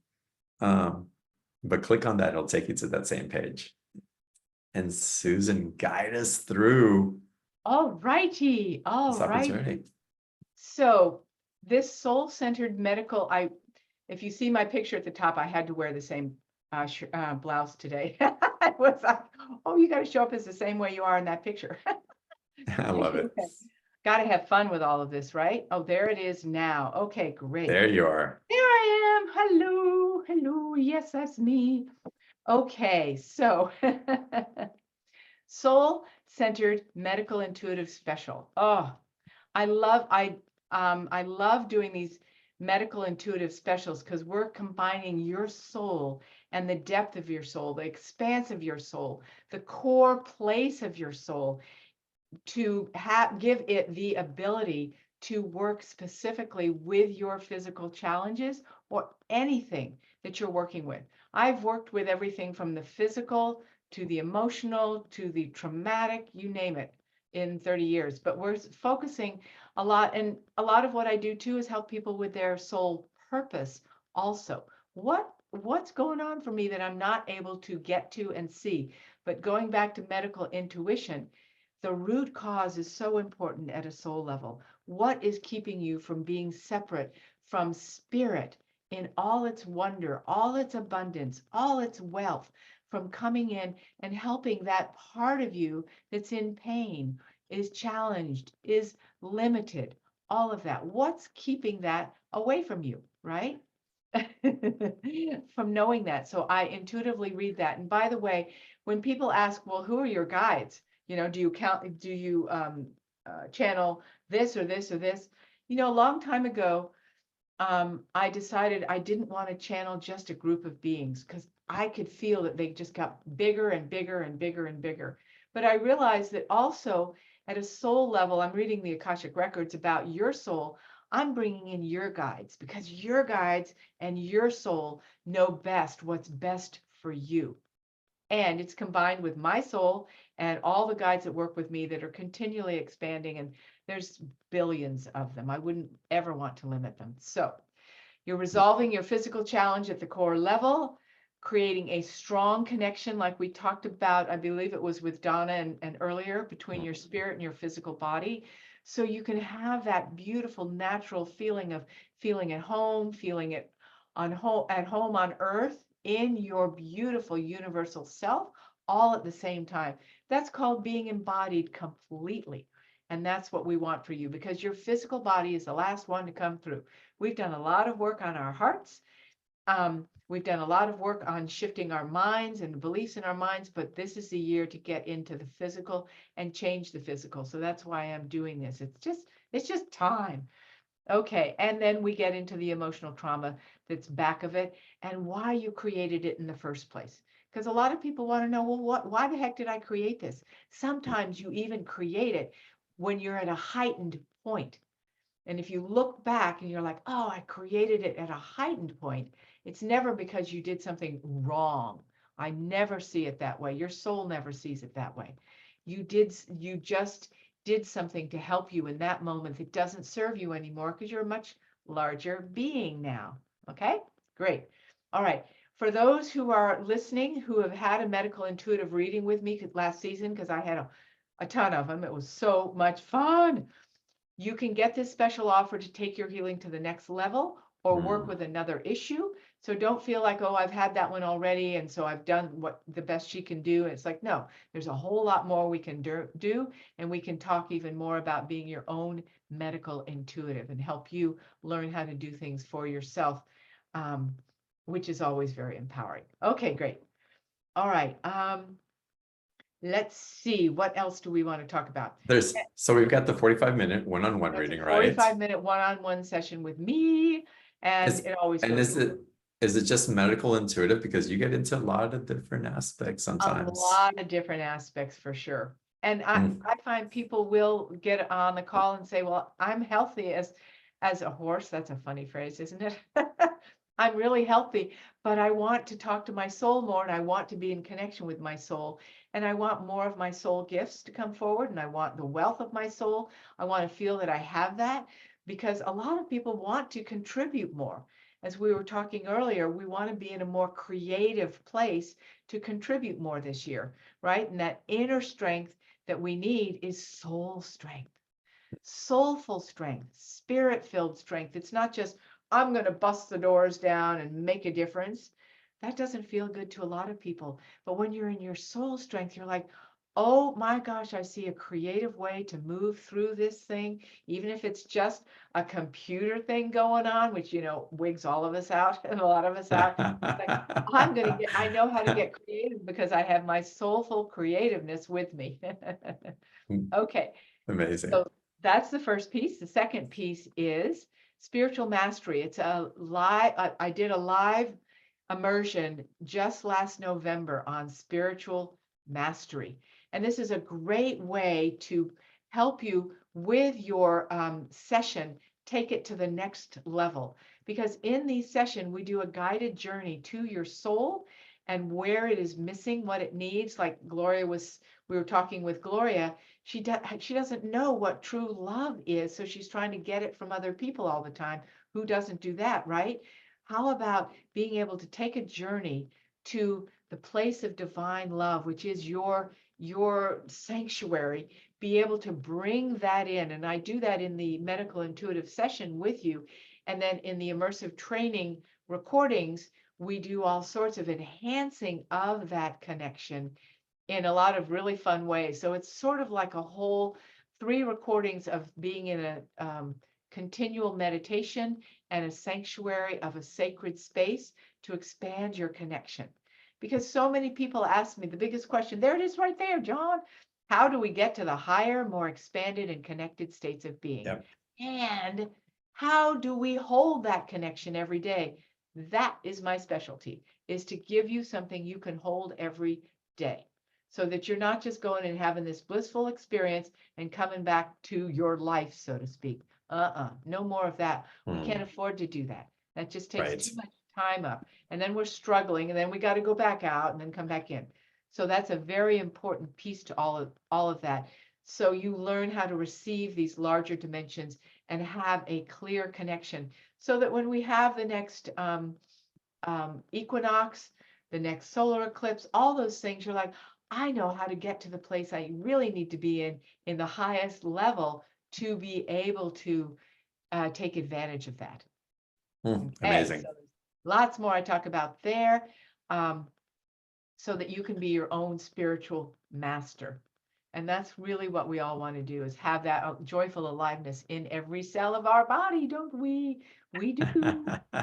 But click on that, it'll take you to that same page. And Susan, guide us through Alrighty, this opportunity. So this soul-centered medical, if you see my picture at the top, I had to wear the same blouse today. I was like, oh, you got to show up as the same way you are in that picture. I love it. Got to have fun with all of this, right? Oh, there it is now. Okay, great. There you are. There I am. Hello, hello. Yes, that's me. Okay, so soul-centered medical intuitive special. Oh, I love doing these medical intuitive specials because we're combining your soul and the depth of your soul, the expanse of your soul, the core place of your soul to give it the ability to work specifically with your physical challenges or anything that you're working with. I've worked with everything from the physical to the emotional to the traumatic, you name it, in 30 years. But we're focusing a lot, and a lot of what I do too is help people with their soul purpose also. What's going on for me that I'm not able to get to and see? But going back to medical intuition, the root cause is so important at a soul level. What is keeping you from being separate from spirit in all its wonder, all its abundance, all its wealth, from coming in and helping that part of you that's in pain, is challenged, is limited, all of that. What's keeping that away from you, right? From knowing that. So I intuitively read that. And by the way, when people ask, well, who are your guides? Do you channel this or this or this? A long time ago, I decided I didn't want to channel just a group of beings because I could feel that they just got bigger and bigger and bigger and bigger. But I realized that also at a soul level, I'm reading the Akashic records about your soul. I'm bringing in your guides because your guides and your soul know best what's best for you. And it's combined with my soul and all the guides that work with me that are continually expanding. And there's billions of them. I wouldn't ever want to limit them. So you're resolving your physical challenge at the core level, creating a strong connection like we talked about. I believe it was with Donna and earlier, between your spirit and your physical body. So you can have that beautiful natural feeling of feeling at home, feeling it at home on earth, in your beautiful universal self, all at the same time. That's called being embodied completely. And that's what we want for you because your physical body is the last one to come through. We've done a lot of work on our hearts. We've done a lot of work on shifting our minds and beliefs in our minds, but this is the year to get into the physical and change the physical. So that's why I'm doing this. It's just time. Okay, and then we get into the emotional trauma that's back of it and why you created it in the first place. Because a lot of people want to know, well, why the heck did I create this? Sometimes you even create it when you're at a heightened point. And if you look back and you're like, oh, I created it at a heightened point, it's never because you did something wrong. I never see it that way. Your soul never sees it that way. You just did something to help you in that moment that doesn't serve you anymore because you're a much larger being now. Okay, great. All right. For those who are listening, who have had a medical intuitive reading with me last season, because I had a ton of them, it was so much fun. You can get this special offer to take your healing to the next level or work with another issue. So don't feel like, oh, I've had that one already, and so I've done what the best she can do. It's like, no, there's a whole lot more we can do, and we can talk even more about being your own medical intuitive and help you learn how to do things for yourself, which is always very empowering. Okay, great. All right. Let's see, what else do we want to talk about? So we've got the 45-minute one-on-one That's reading, a right? 45-minute one-on-one session with me, and it always goes is it just medical intuitive? Because you get into a lot of different aspects a sometimes. lot of different aspects for sure. And I find people will get on the call and say, well, I'm healthy as a horse. That's a funny phrase, isn't it? I'm really healthy, but I want to talk to my soul more, and I want to be in connection with my soul. And I want more of my soul gifts to come forward, and I want the wealth of my soul. I want to feel that I have that, because a lot of people want to contribute more. As we were talking earlier, we want to be in a more creative place to contribute more this year, right? And that inner strength that we need is soul strength, soulful strength, spirit-filled strength. It's not just, I'm going to bust the doors down and make a difference. That doesn't feel good to a lot of people. But when you're in your soul strength, you're like, oh my gosh, I see a creative way to move through this thing, even if it's just a computer thing going on, which, wigs all of us out and a lot of us out. Like, I know how to get creative because I have my soulful creativeness with me. Okay. Amazing. So that's the first piece. The second piece is spiritual mastery. It's a live, I did a live immersion just last November on spiritual mastery. And this is a great way to help you with your session, take it to the next level. Because in these sessions, we do a guided journey to your soul and where it is missing, what it needs. Like we were talking with Gloria, she doesn't know what true love is, so she's trying to get it from other people all the time. Who doesn't do that, right? How about being able to take a journey to the place of divine love, which is your sanctuary, be able to bring that in. And I do that in the medical intuitive session with you. And then in the immersive training recordings, we do all sorts of enhancing of that connection in a lot of really fun ways. So it's sort of like a whole 3 recordings of being in a continual meditation and a sanctuary of a sacred space to expand your connection. Because so many people ask me the biggest question, there it is right there, John. How do we get to the higher, more expanded and connected states of being? Yep. And how do we hold that connection every day? That is my specialty, is to give you something you can hold every day, so that you're not just going and having this blissful experience and coming back to your life, so to speak. No more of that. We can't afford to do that. That just takes too much time up. And then we're struggling, and then we got to go back out and then come back in. So that's a very important piece to all of that. So you learn how to receive these larger dimensions and have a clear connection, so that when we have the next equinox, the next solar eclipse, all those things, you're like, I know how to get to the place I really need to be in the highest level to be able to take advantage of that. Amazing. So lots more I talk about there, so that you can be your own spiritual master. And that's really what we all want to do, is have that joyful aliveness in every cell of our body, don't we? We do.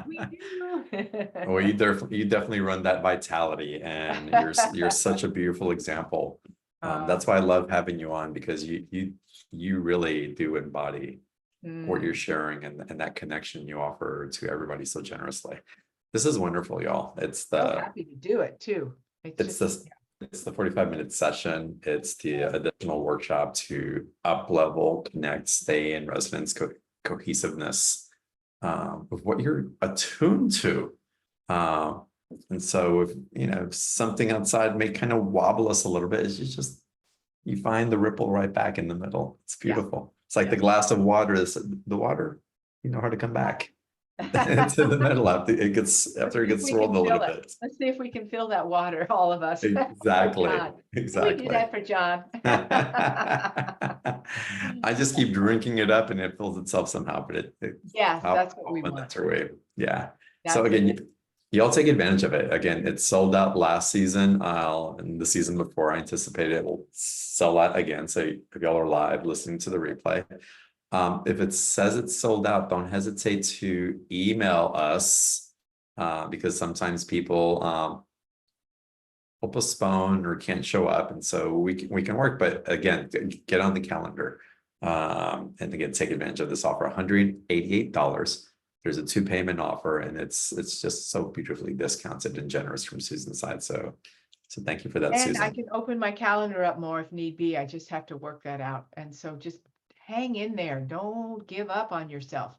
We do. Well, you definitely run that vitality, and you're such a beautiful example. That's why I love having you on, because you really do embody what you're sharing and that connection you offer to everybody so generously. This is wonderful, y'all. It's So the happy to do it too. it's the 45-minute session. It's the additional workshop to up level, connect, stay in resonance, cohesiveness with what you're attuned to. And so if if something outside may kind of wobble us a little bit, it's just you find the ripple right back in the middle. It's beautiful. It's like the glass of water. The water, you know how to come back to the middle after it gets swirled a little bit. Let's see if we can fill that water, all of us. Exactly. Can we do that for John? I just keep drinking it up and it fills itself somehow, but Yes, that's what we when want. that's our way. Yeah. That's So again, it. y'all take advantage of it. Again, it sold out last season. And the season before, I anticipate it will sell out again. So if y'all are live listening to the replay, if it says it's sold out, don't hesitate to email us because sometimes people will postpone or can't show up, and so we can work. But again, get on the calendar and again, take advantage of this offer. $188. There's a 2-payment offer, and it's just so beautifully discounted and generous from Susann's side. So thank you for that, And Susann. I can open my calendar up more if need be. I just have to work that out. And so just hang in there. Don't give up on yourself.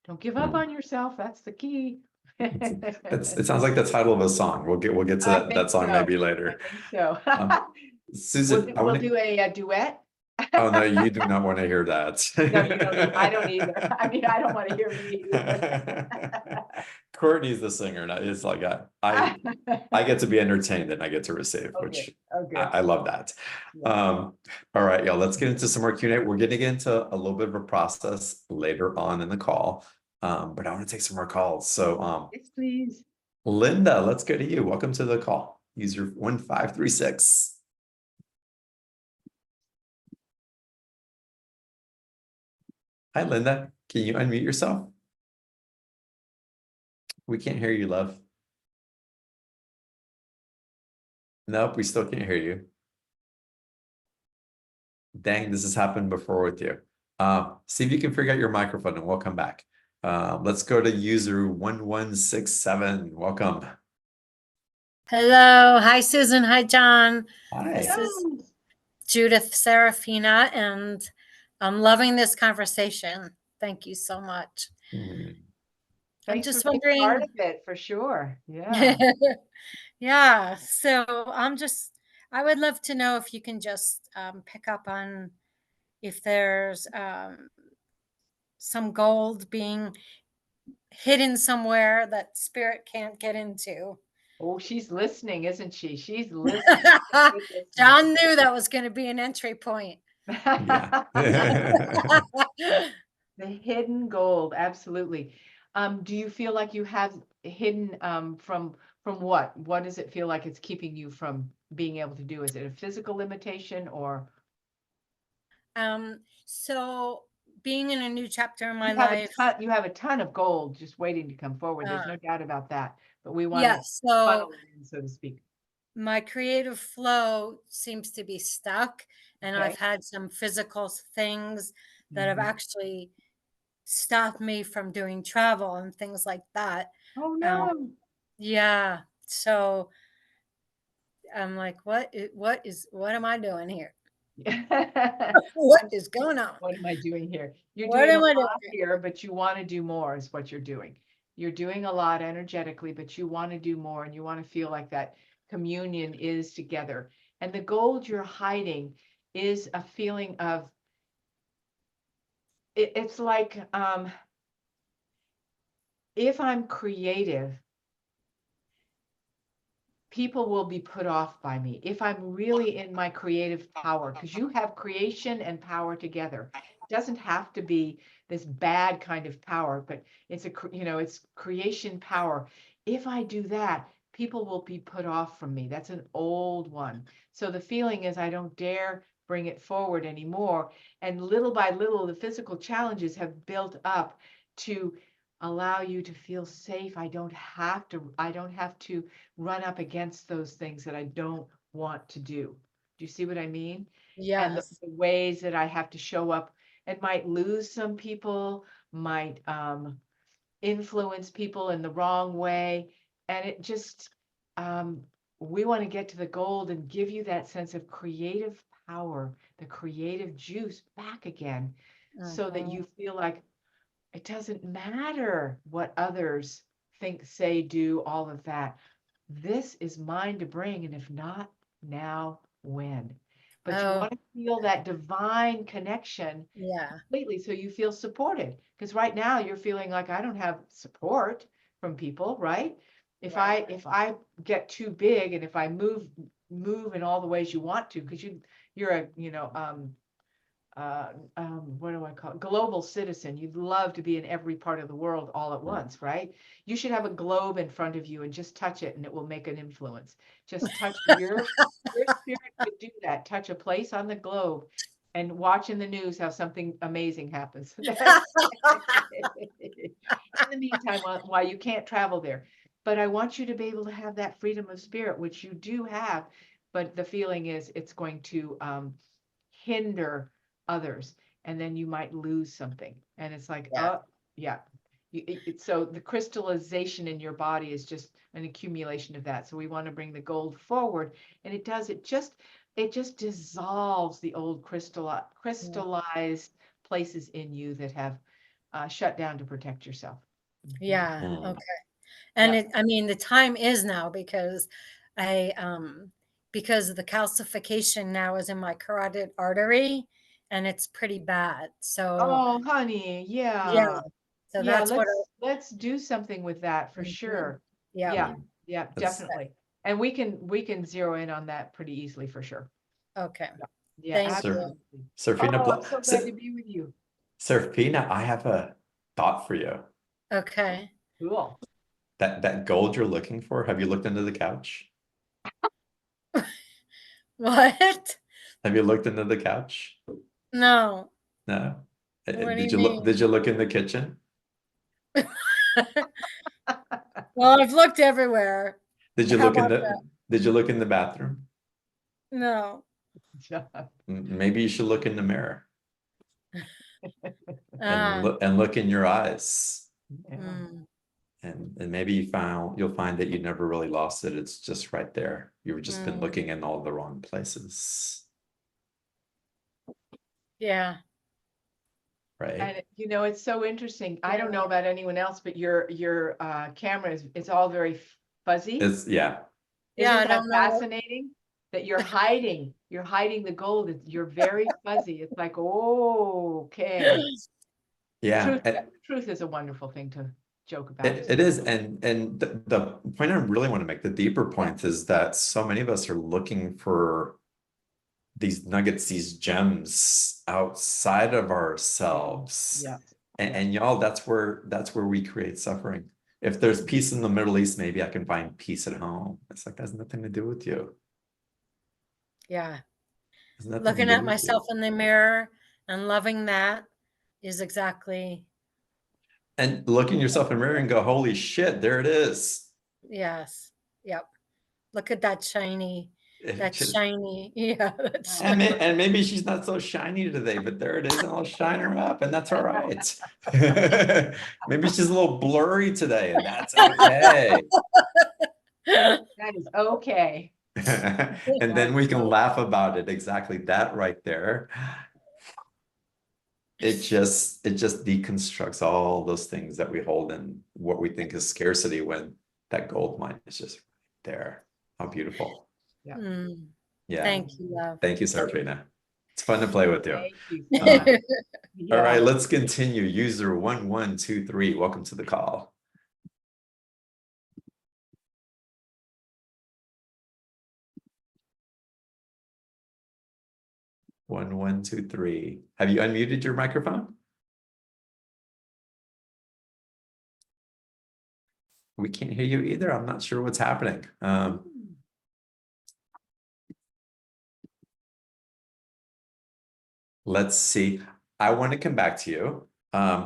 Don't give up on yourself. That's the key. It sounds like the title of a song. We'll get to that song maybe later. I think so. Susann, we'll do a duet. Oh no, you do not want to hear that. No, you don't. I don't either. I mean, I don't want to hear me either. Courtney's the singer. It's like I get to be entertained and I get to receive, which I love that. All right, y'all, let's get into some more Q&A. We're getting into a little bit of a process later on in the call, but I want to take some more calls. So yes, please. Linda, let's go to you. Welcome to the call. User 1536. Hi, Linda. Can you unmute yourself? We can't hear you, love. Nope, we still can't hear you. Dang, this has happened before with you. See if you can figure out your microphone and we'll come back. Let's go to user 1167. Welcome. Hello. Hi, Susann. Hi, John. Hi. This is Judith Serafina, and I'm loving this conversation. Thank you so much. I'm just wondering. Part of it for sure. Yeah. Yeah. So I would love to know if you can just pick up on if there's some gold being hidden somewhere that spirit can't get into. Oh, she's listening, isn't she? She's listening. John knew that was going to be an entry point. The hidden gold, absolutely. Do you feel like you have hidden from what? What does it feel like it's keeping you from being able to do? Is it a physical limitation or? So being in a new chapter in my life. You have a ton of gold just waiting to come forward. There's no doubt about that. But we want to funnel it in, so to speak. My creative flow seems to be stuck, and I've had some physical things that have actually stopped me from doing travel and things like that. Oh no. Yeah. So I'm like, what am I doing here? What is going on? What am I doing here? You're doing a lot here, but you want to do more is what you're doing. You're doing a lot energetically, but you want to do more and you want to feel like that communion is together. And the gold you're hiding is a feeling of, it's like, if I'm creative, people will be put off by me if I'm really in my creative power, because you have creation and power together. It doesn't have to be this bad kind of power, but it's it's creation power. If I do that, people will be put off from me. That's an old one. So the feeling is I don't dare bring it forward anymore. And little by little, the physical challenges have built up to allow you to feel safe. I don't have to run up against those things that I don't want to do. Do you see what I mean? Yes. And the ways that I have to show up and might lose some people, might influence people in the wrong way. And it just, we want to get to the gold and give you that sense of creative power, the creative juice back again, so that you feel like it doesn't matter what others think, say, do, all of that. This is mine to bring, and if not now, when? But you want to feel that divine connection completely, so you feel supported. Because right now you're feeling like, I don't have support from people, right? If I get too big, and if I move in all the ways you want to, because you're a what do I call it? Global citizen. You'd love to be in every part of the world all at once, right? You should have a globe in front of you and just touch it, and it will make an influence. Just touch your spirit could do that. Touch a place on the globe and watch in the news how something amazing happens. In the meantime, while you can't travel there. But I want you to be able to have that freedom of spirit, which you do have, but the feeling is it's going to hinder others, and then you might lose something, and it's like, oh yeah, so the crystallization in your body is just an accumulation of that. So we want to bring the gold forward, and it just dissolves the old crystallized places in you that have shut down to protect yourself. Okay. And I mean, the time is now, because because the calcification now is in my carotid artery, and it's pretty bad. So, oh honey, so that's what let's do something with that for sure. Yeah. Definitely. And we can zero in on that pretty easily for sure. Okay. Yeah, Thank absolutely. Serafina, I'm so glad to be with you. Serafina, I have a thought for you. Okay. Cool. That gold you're looking for, have you looked under the couch? What? Have you looked into the couch? No. No. What do Did you mean? Did you look in the kitchen? Well, I've looked everywhere. Did you How look in about the Did you look in the bathroom? No. Maybe you should look in the mirror and Uh, look in your eyes. mm, And maybe you'll find that you never really lost it. It's just right there. You've just been looking in all the wrong places. yeah. Right. And it's so interesting. I don't know about anyone else, but your camera it's all very fuzzy. It's Yeah, Isn't I that don't know. fascinating? That you're hiding the gold. You're very fuzzy. It's like, oh, okay. Yeah. Truth is a wonderful thing to joke about. It is. And the point I really want to make, the deeper point, is that so many of us are looking for these nuggets, these gems outside of ourselves. Yeah. And y'all, that's where we create suffering. If there's peace in the Middle East, maybe I can find peace at home. It's like, that has nothing to do with you. Yeah. Looking Looking at myself in the mirror and loving that is exactly. And looking yourself in the mirror and go, holy shit, there it is. Yes. Yep. Look at that shiny. That's shiny. Yeah. That's and maybe she's not so shiny today, but there it is, and I'll shine her up, and that's all right. Maybe she's a little blurry today, and that's okay. That is okay. And then we can laugh about it. Exactly, that right there. It just deconstructs all those things that we hold in what we think is scarcity, when that gold mine is just right there. How beautiful. Yeah. Yeah. Thank you, love. Thank you, Serafina. It's fun to play with you. Thank you. All right, let's continue. User 1123, welcome to the call. One, 1, 2, 3. Have you unmuted your microphone? We can't hear you either. I'm not sure what's happening. Let's see. I want to come back to you.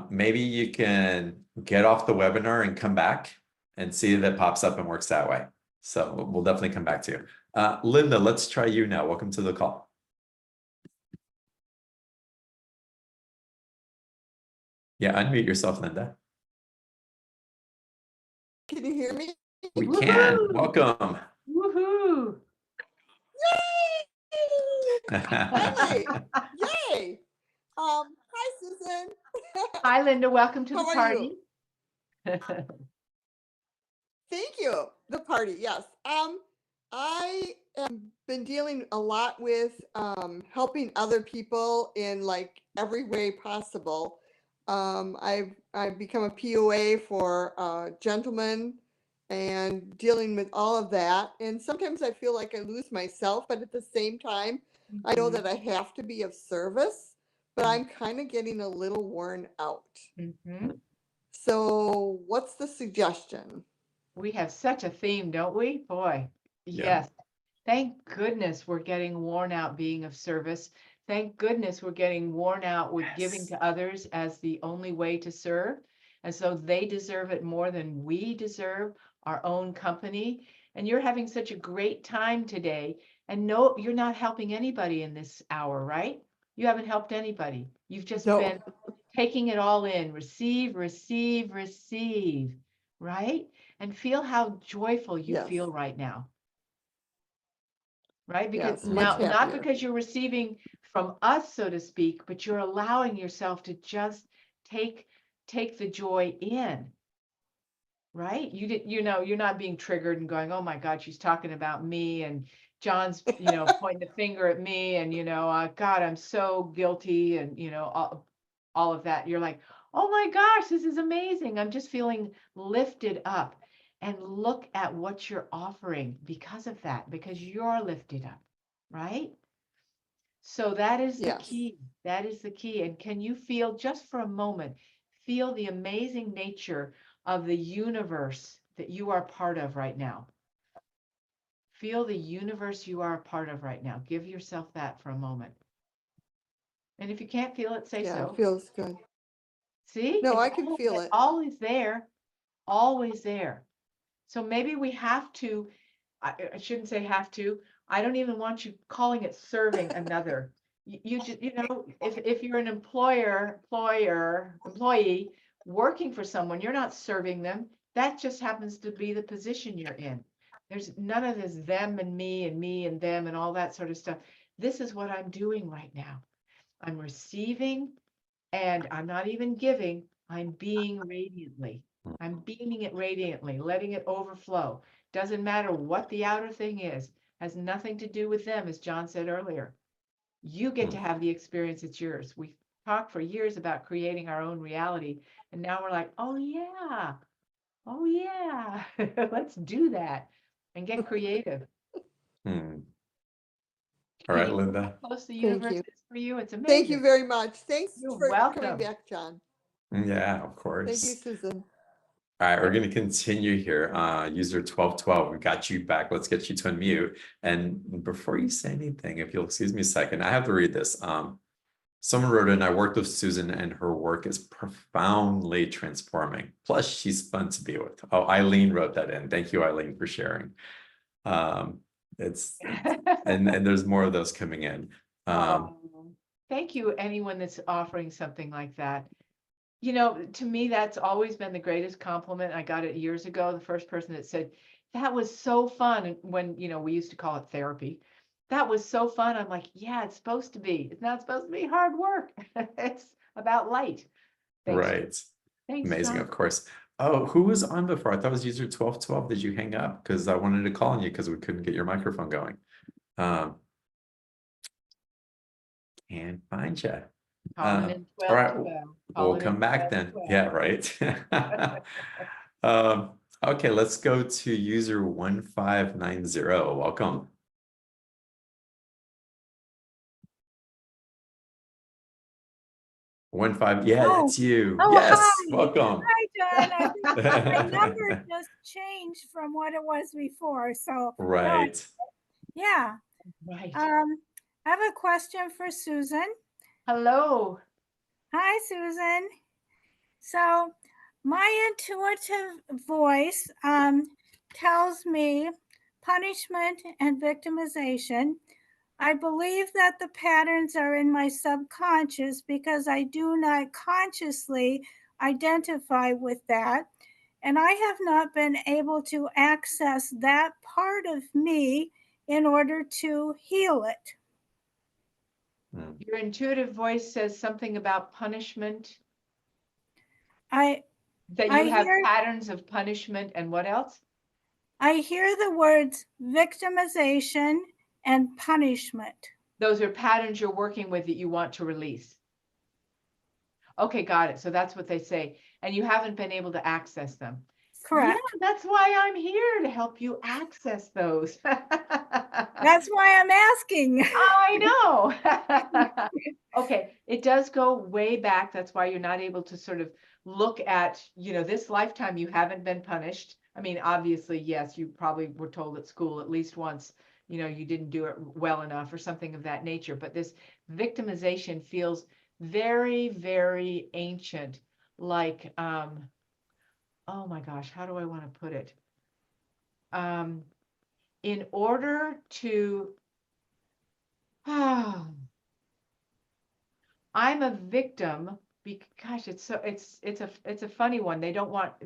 Maybe you can get off the webinar and come back and see if it pops up and works that way. So we'll definitely come back to you. Linda, let's try you now. Welcome to the call. Yeah, unmute yourself, Linda. Can you hear me? We can. Woohoo! Welcome. Woohoo! Finally, yay! Hi, Susan. Hi, Linda. Welcome to the How are party. Thank you. The party, yes. I have been dealing a lot with helping other people in like every way possible. I've become a POA for gentlemen and dealing with all of that. And sometimes I feel like I lose myself, but at the same time, I know that I have to be of service, but I'm kind of getting a little worn out. Mhm. So what's the suggestion? We have such a theme, don't we? Boy, Yeah. yes. Thank goodness we're getting worn out being of service. Thank goodness we're getting worn out with giving Yes. to others as the only way to serve. And so they deserve it more than we deserve our own company. And you're having such a great time today. And no, you're not helping anybody in this hour, right? You haven't helped anybody. You've just No. been taking it all in, receive, receive, receive, right? And feel how joyful you Yes. feel right now. Right? Because Yes, much now, not happier. because you're receiving from us, so to speak, but you're allowing yourself to just take the joy in. Right? You're not being triggered and going, oh my God, she's talking about me, and John's, pointing the finger at me, and God, I'm so guilty, and all of that. You're like, oh my gosh, this is amazing. I'm just feeling lifted up. And look at what you're offering because of that, because you're lifted up, right? So that is the Yes. key. That is the key. And can you feel just for a moment, feel the amazing nature of the universe that you are part of right now? Feel the universe you are a part of right now. Give yourself that for a moment. And if you can't feel it, say Yeah, so. it feels good. See, No, it's I can feel it. always there, always there. So maybe we have to, I shouldn't say have to. I don't even want you calling it serving another. You just, if you're an employee working for someone, you're not serving them. That just happens to be the position you're in. There's none of this them and me and them and all that sort of stuff. This is what I'm doing right now. I'm receiving, and I'm not even giving, I'm being radiantly. I'm beaming it radiantly, letting it overflow. Doesn't matter what the outer thing is, has nothing to do with them, as John said earlier. You get to have the experience, it's yours. We talked for years about creating our own reality, and now we're like, oh yeah, let's do that and get creative. Hmm. All Can right, you feel how Linda. close the Thank universe you. is for you? It's amazing. Thank you very much. Thanks You're for coming welcome. back, John. Yeah, of Thank you, course. Susan. All right, we're going to continue here. User 1212, we got you back. Let's get you to unmute. And before you say anything, if you'll excuse me a second, I have to read this. Someone wrote in, I worked with Susan and her work is profoundly transforming. Plus, she's fun to be with. Oh, Eileen wrote that in. Thank you, Eileen, for sharing. And there's more of those coming in. Thank you, anyone that's offering something like that. To me, that's always been the greatest compliment. I got it years ago. The first person that said, that was so fun. When, we used to call it therapy. That was so fun. I'm like, yeah, it's supposed to be. It's not supposed to be hard work. It's about light. Thanks. Right. Thanks, Amazing, John. of course. Oh, who was on before? I thought it was user 1212. Did you hang up? Because I wanted to call on you because we couldn't get your microphone going. Can't find you. Calling in All right, 1212. we'll come back then. Yeah, right. Okay, let's go to user 1590. Welcome. Yeah, Oh. that's you. Oh, Yes, hi. welcome. Hi, John. I think my number just changed from what it was before. So, Right. yeah. Right. I have a question for Susan. Hello. Hi, Susan. So, my intuitive voice tells me punishment and victimization I believe that the patterns are in my subconscious because I do not consciously identify with that. And I have not been able to access that part of me in order to heal it. Your intuitive voice says something about punishment, I that I you have hear patterns of punishment, and what else? I hear the words victimization and punishment. Those are patterns you're working with that you want to release. Okay, got it. So that's what they say. And you haven't been able to access them. Correct. Yeah, that's why I'm here, to help you access those. That's why I'm asking. I know. Okay, it does go way back. That's why you're not able to sort of look at, this lifetime you haven't been punished. I mean, obviously, yes, you probably were told at school at least once, you didn't do it well enough or something of that nature. But this victimization feels very, very ancient. Like, oh my gosh, how do I want to put it? In order to, I'm a victim. Gosh, it's a funny one. I don't want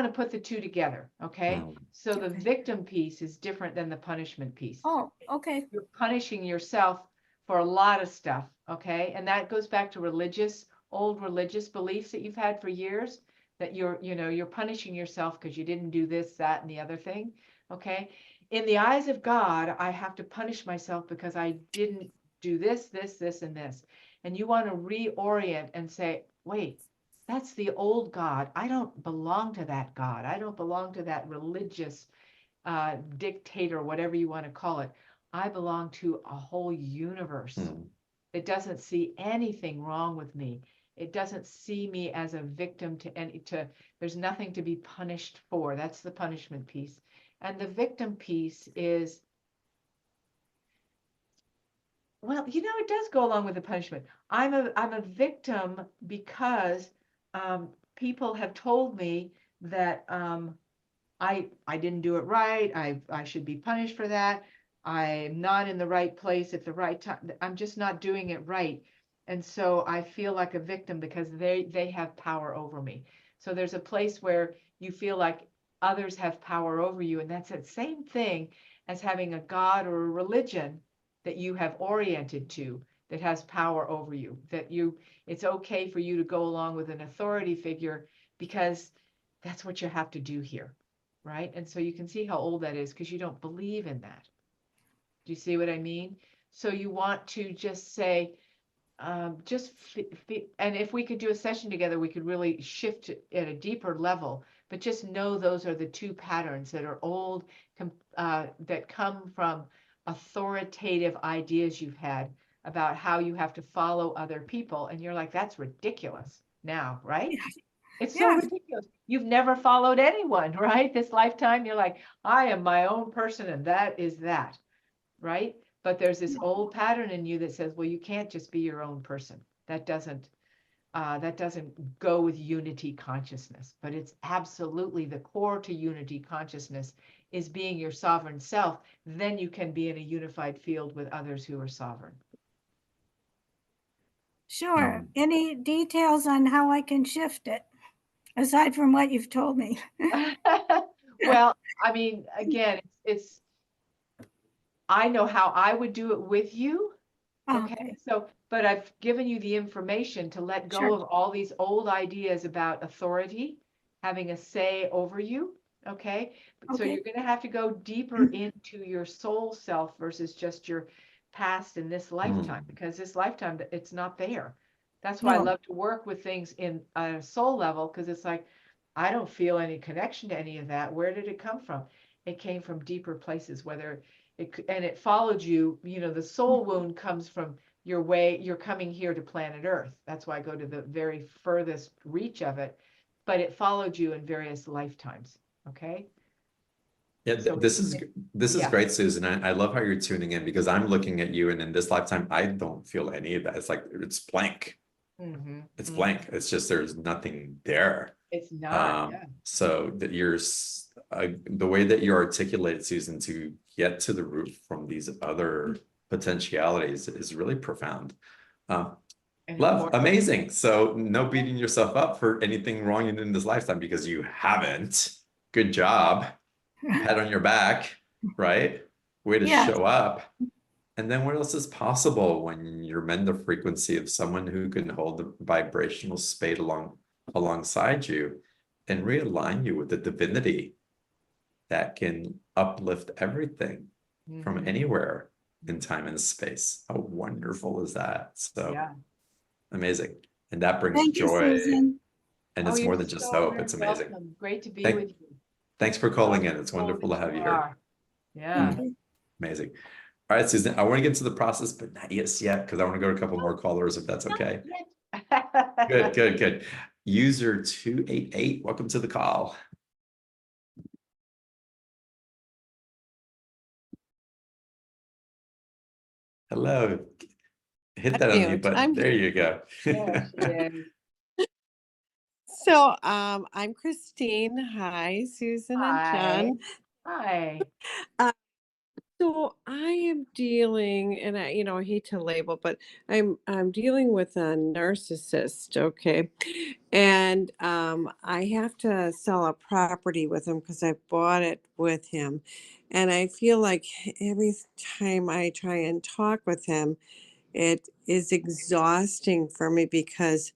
to put the two together. Okay. So the Okay. victim piece is different than the punishment piece. Oh, okay. You're punishing yourself for a lot of stuff. Okay. And that goes back to old religious beliefs that you've had for years, that you're punishing yourself because you didn't do this, that, and the other thing. Okay. In the eyes of God, I have to punish myself because I didn't do this, and this. And you want to reorient and say, wait, that's the old God. I don't belong to that God. I don't belong to that religious dictator, whatever you want to call it. I belong to a whole universe. It doesn't see anything wrong with me. It doesn't see me as a victim there's nothing to be punished for. That's the punishment piece. And the victim piece is, well, it does go along with the punishment. I'm a victim because people have told me that I didn't do it right. I should be punished for that. I'm not in the right place at the right time. I'm just not doing it right. And so I feel like a victim because they have power over me. So there's a place where you feel like others have power over you. And that's the same thing as having a God or a religion that you have oriented to that has power over you, it's okay for you to go along with an authority figure because that's what you have to do here. Right. And so you can see how old that is because you don't believe in that. Do you see what I mean? So you want to just say, and if we could do a session together, we could really shift at a deeper level, but just know those are the two patterns that are old, that come from authoritative ideas you've had about how you have to follow other people. And you're like, that's ridiculous now, right? It's so Yes. ridiculous. You've never followed anyone, right? This lifetime, you're like, I am my own person and that is that, right? But there's this old pattern in you that says, well, you can't just be your own person. That doesn't go with unity consciousness, but it's absolutely the core to unity consciousness is being your sovereign self. Then you can be in a unified field with others who are sovereign. Sure. Any details on how I can shift it, aside from what you've told me? Well, I mean, again, I know how I would do it with you. Okay. So, but I've given you the information to let go of all these old ideas about authority, having a say over you. Okay. So you're going to have to go deeper into your soul self versus just your past in this lifetime, because this lifetime, it's not there. That's why I love to work with things in a soul level, because it's like, I don't feel any connection to any of that. Where did it come from? It came from deeper places, and it followed you. The soul wound comes from you're coming here to planet Earth. That's why I go to the very furthest reach of it, but it followed you in various lifetimes. Okay. Yeah, this is great, Susan. I love how you're tuning in, because I'm looking at you, and in this lifetime, I don't feel any of that. It's like, it's blank. It's blank. It's just, there's nothing there. It's not. So that the way that you articulate, Susan, to get to the root from these other potentialities is really profound. Love, amazing. So no beating yourself up for anything wrong in this lifetime, because you haven't. Good job. Pat on your back, right? Way to show up. And then what else is possible when you're in the frequency of someone who can hold the vibrational space alongside you and realign you with the divinity that can uplift everything from anywhere in time and space. How wonderful is that? So amazing. And that brings joy. And it's more than just hope. It's amazing. Welcome. Great to be with you. Thanks for calling in. It's wonderful to have you here. Yeah. Amazing. All right, Susan, I want to get into the process, but not yet, because I want to go to a couple more callers, if that's okay. Good. User 288, welcome to the call. Hello. Hit that unmute button. There you go. So I'm Christine. Hi, Susan and John. Hi. So I am dealing, and I hate to label, but I'm dealing with a narcissist, okay? And I have to sell a property with him because I bought it with him. And I feel like every time I try and talk with him, it is exhausting for me because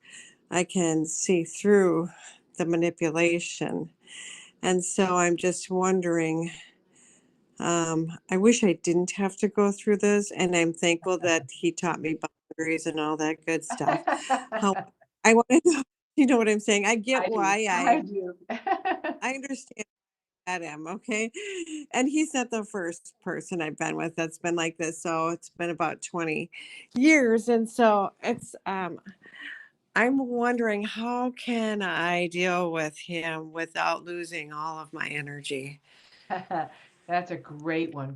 I can see through the manipulation. And so I'm just wondering, I wish I didn't have to go through this, and I'm thankful that he taught me boundaries and all that good stuff. How I want to know, you know what I'm saying? I get why I do. I understand at him, okay? And he's not the first person I've been with that's been like this. So it's been about 20 years. And so it's I'm wondering, how can I deal with him without losing all of my energy? That's a great one.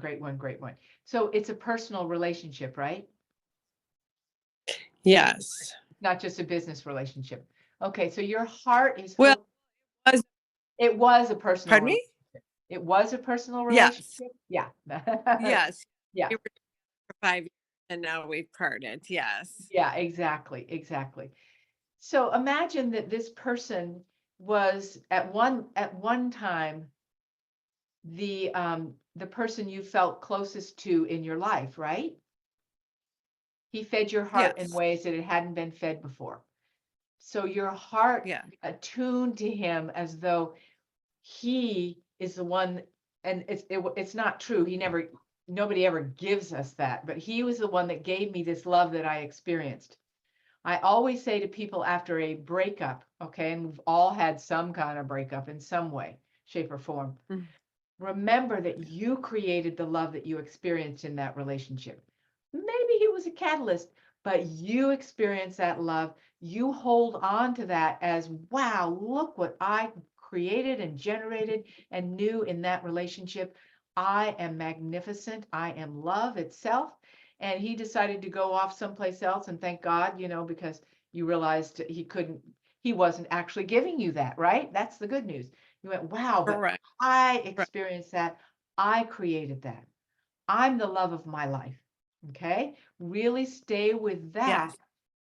So it's a personal relationship, right? Yes. Not just a business relationship. Okay, so your heart is Well, it was a personal pardon me? relationship. It was a personal Yes. relationship? Yeah. Yes. Yeah. We were for 5 years and now we've parted. Yes. Yeah, exactly. So imagine that this person was at one time the person you felt closest to in your life, right? He fed your heart in Yes. ways that it hadn't been fed before. So your heart Yeah. attuned to him as though he is the one, and it's not true. Nobody ever gives us that, but he was the one that gave me this love that I experienced. I always say to people after a breakup, okay, and we've all had some kind of breakup in some way, shape, or form. Remember that you created the love that you experienced in that relationship. Maybe he was a catalyst, but you experienced that love. You hold on to that as, wow, look what I created and generated and knew in that relationship. I am magnificent. I am love itself. And he decided to go off someplace else, and thank God, because you realized he wasn't actually giving you that, right? That's the good news. You went, wow, but Correct. I experienced that. I created that. I'm the love of my life. Okay. Really stay with that. Yes.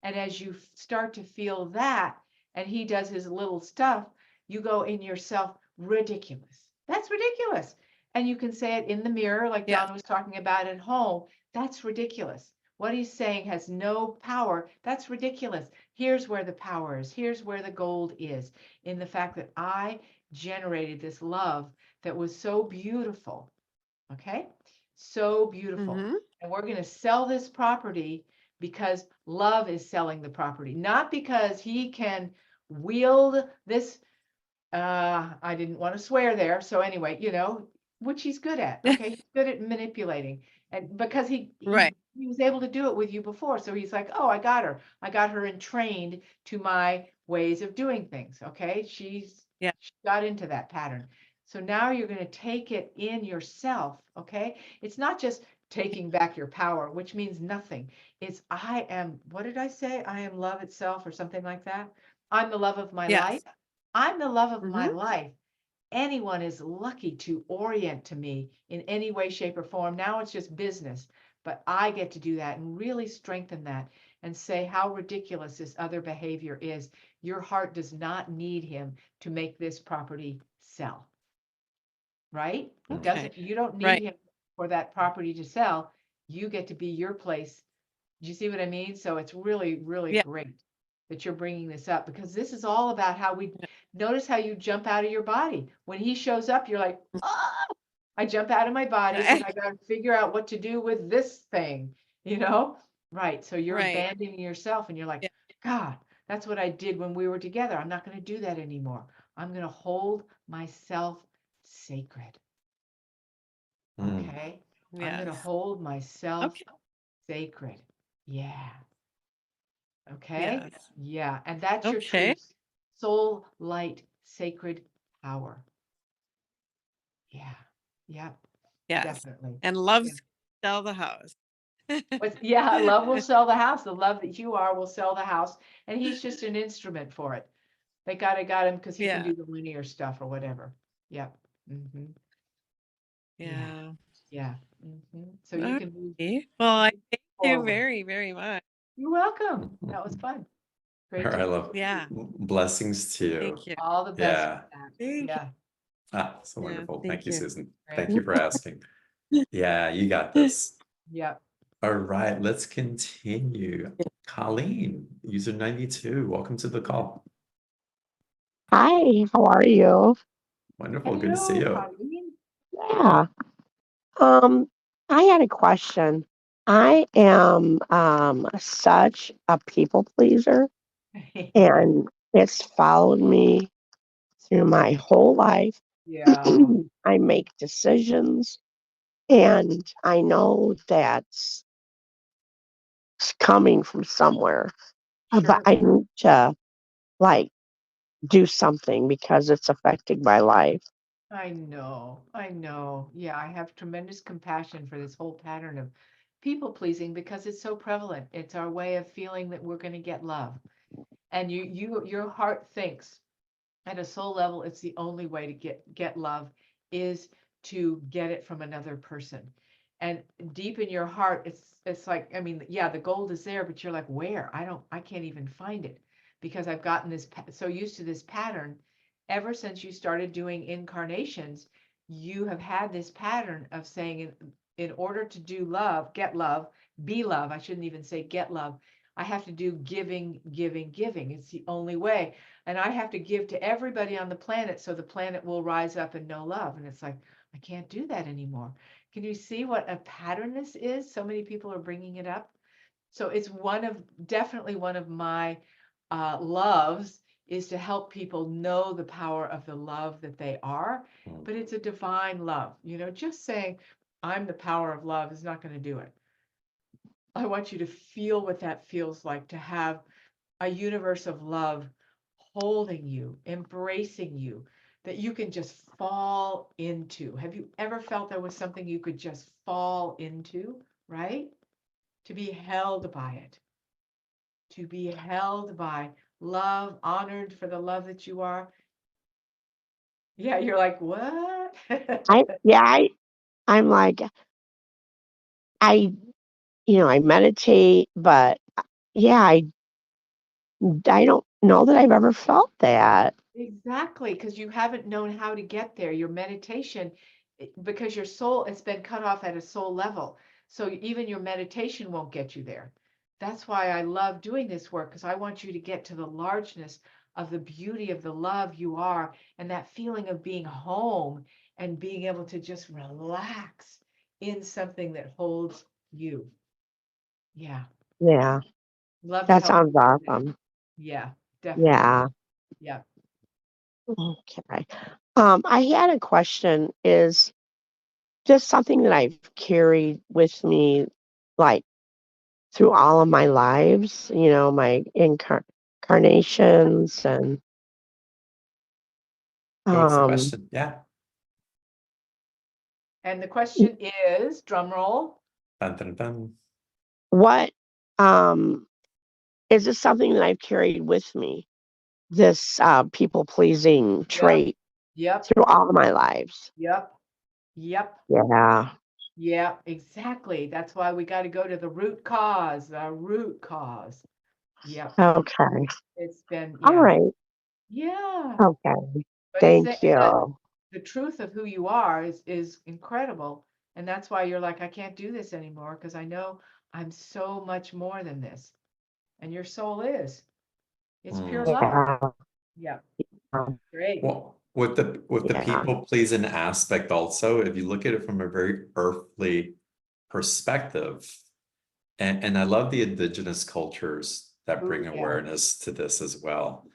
And as you start to feel that, and he does his little stuff, you go in yourself, ridiculous. That's ridiculous. And you can say it in the mirror, like Yes. John was talking about at home. That's ridiculous. What he's saying has no power. That's ridiculous. Here's where the power is. Here's where the gold is, in the fact that I generated this love that was so beautiful. Okay. So beautiful. And we're going to sell this property because love is selling the property, not because he can wield this. I didn't want to swear there. So anyway, which he's good at. Okay. He's good at manipulating. And because he Right. was able to do it with you before. So he's like, oh, I got her entrained to my ways of doing things. Okay. She got into that pattern. So now you're going to take it in yourself. Okay. It's not just taking back your power, which means nothing. It's what did I say? I am love itself, or something like that. I'm the love of my life. I'm the love of my life. anyone is lucky to orient to me in any way, shape, or form. Now it's just business, but I get to do that and really strengthen that and say how ridiculous this other behavior is. Your heart does not need him to make this property sell. Right? He Okay. doesn't, you don't need Right. him for that property to sell. You get to be your place. Do you see what I mean? So it's really, really Yeah. great that you're bringing this up, because this is all about how we notice how you jump out of your body. When he shows up, you're like, ah, I jump out of my body because I got to figure out what to do with this thing, you know? Right. So you're Right. abandoning yourself and you're like, Yeah. God, that's what I did when we were together. I'm not going to do that anymore. I'm going to hold myself sacred. Mm. Okay. I'm going to Yes. hold myself Okay. sacred. Yeah. Okay. Yes. Yeah. And that's your true Okay. soul, light, sacred power. Yeah. Yep. Yes. Definitely. And loves sell the house. But yeah, love will sell the house. The love that you are will sell the house. And he's just an instrument for it. They got him because he can Yeah. do the linear stuff or whatever. Yep. Mm-hmm. Yeah. Yeah. Mm-hmm. So you can move. Okay. Well, I thank you forward. very, very much. You're welcome. That was fun. Great. All right, To love. Yeah. Blessings to you. Thank you. all the best. Yeah. With that. Thank you. Yeah. Ah, so Yeah, wonderful. thank Thank you, you. Susan. Great. Thank you for asking. Yeah, you got this. Yep. All right, let's continue. Colleen, user 92, welcome to the call. Hi, how are you? Wonderful, good to see Hello, you. Colleen. Yeah. I had a question. I am such a people pleaser, and it's followed me through my whole life. Yeah. I make decisions, and I know that's coming from somewhere, but Sure. I need to like do something because it's affecting my life. I know. I know. Yeah, I have tremendous compassion for this whole pattern of people pleasing because it's so prevalent. It's our way of feeling that we're going to get love. And your heart thinks at a soul level, it's the only way to get love is to get it from another person. And deep in your heart, it's like, I mean, yeah, the gold is there, but you're like, where? I can't even find it because I've gotten this so used to this pattern. Ever since you started doing incarnations, you have had this pattern of saying in order to do love, get love, be love. I shouldn't even say get love. I have to do giving, giving, giving. It's the only way. And I have to give to everybody on the planet so the planet will rise up and know love. And it's like, I can't do that anymore. Can you see what a pattern this is? So many people are bringing it up. So it's definitely one of my loves is to help people know the power of the love that they are. But it's a divine love. Just saying, I'm the power of love is not going to do it. I want you to feel what that feels like to have a universe of love holding you, embracing you, that you can just fall into. Have you ever felt there was something you could just fall into, right? To be held by it, to be held by love, honored for the love that you are. Yeah, you're like, what? I'm like, I, I meditate, but yeah, I don't know that I've ever felt that. Exactly, because you haven't known how to get there. Your meditation, because your soul, it's been cut off at a soul level. So even your meditation won't get you there. That's why I love doing this work, because I want you to get to the largeness of the beauty of the love you are and that feeling of being home and being able to just relax in something that holds you. Yeah. Yeah, Love to that help you sounds do that. awesome. Yeah, definitely. Yeah. Yeah. Okay. I had a question is just something that I've carried with me like through all of my lives, my incarnations and What was the um question? Yeah. And the question is, drum roll. Dun, dun, dun. what is this something that I've carried with me? This people pleasing Yeah. trait. Yep. through all of my lives. Yep. Yep. Yeah. Yeah, exactly. That's why we got to go to the root cause, the root cause. Yep. Okay. It's been, All yeah. right. Yeah. Okay. But Thank you. the truth of who you are is incredible. And that's why you're like, I can't do this anymore because I know I'm so much more than this. And your soul is. It's pure love. Yeah. Yeah. Yeah. Great. Well, with the Yeah. people pleasing aspect also, if you look at it from a very earthly perspective, and I love the indigenous cultures that bring Ooh, yeah. awareness to this as well.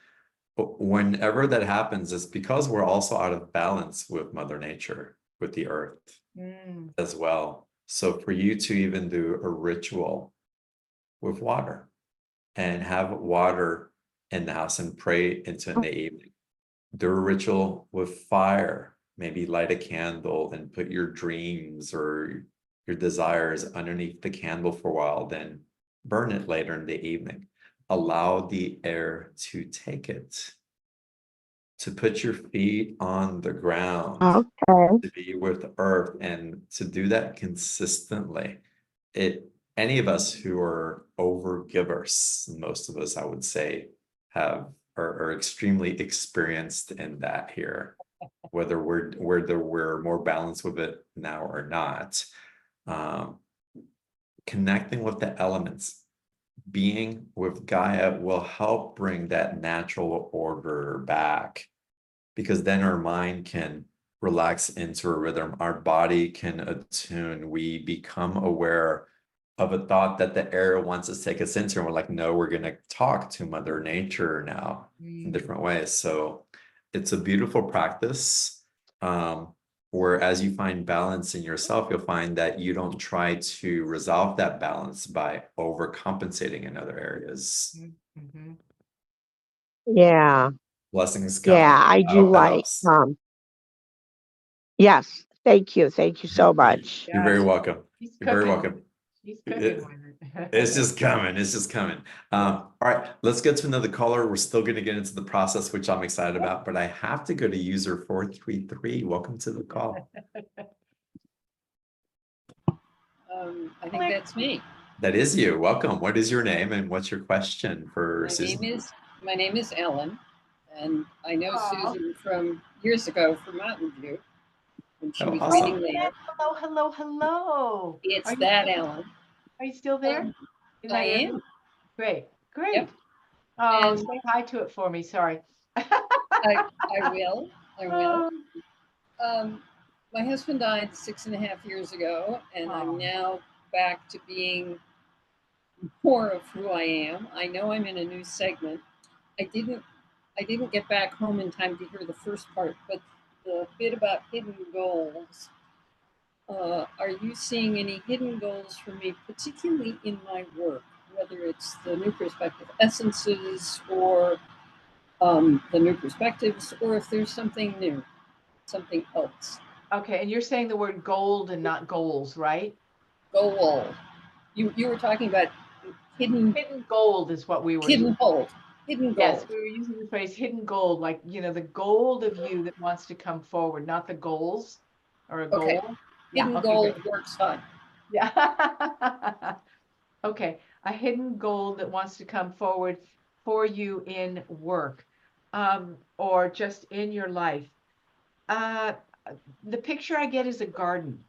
But whenever that happens, it's because we're also out of balance with Mother Nature, with the earth Mm. as well. So for you to even do a ritual with water and have water in the house and pray into it in the evening, do a ritual with fire, maybe light a candle and put your dreams or your desires underneath the candle for a while, then burn it later in the evening. Allow the air to take it, to put your feet on the ground, Okay. to be with earth, and to do that consistently. Any of us who are over givers, most of us, I would say, are extremely experienced in that here, whether we're more balanced with it now or not. Connecting with the elements, being with Gaia will help bring that natural order back, because then our mind can relax into a rhythm, our body can attune, we become aware of a thought that the air wants to take us into, and we're like, no, we're going to talk to Mother Nature now in different ways. So it's a beautiful practice, where as you find balance in yourself, you'll find that you don't try to resolve that balance by overcompensating in other areas. Mm-hmm. Yeah. Blessings Yeah. coming. I I do hope that like, helps. yes. Thank you. Thank you so much. You're very welcome. She's You're very cooking. welcome. She's cooking with it. It's just coming. It's just coming. All right, let's get to another caller. We're still going to get into the process, which I'm excited about, but I have to go to user 433. Welcome to the call. I think that's me. That is you. Welcome. What is your name and what's your question for Susan? My name is Ellen, and I know Susan from years ago from Mountain View when she was awesome. reading there. Hello, hello, hello. It's that Ellen. Are you still there? I am. Great, great. Yep. Oh, And say hi to it for me. Sorry. I will. I will. My husband died 6.5 years ago, and I'm now back to being more of who I am. I know I'm in a new segment. I didn't get back home in time to hear the first part, but the bit about hidden goals. Are you seeing any hidden goals for me, particularly in my work, whether it's the New Perspective Essences or the New Perspectives, or if there's something new, something else? Okay, and you're saying the word gold and not goals, right? Goal. You were talking about hidden gold is what we were hidden gold. Hidden gold. Yes, we were using the phrase hidden gold, like, you know, the gold of you that wants to come forward, not the goals or a goal. Hidden gold works fine. Yeah. Okay, a hidden goal that wants to come forward for you in work, or just in your life. The picture I get is a garden.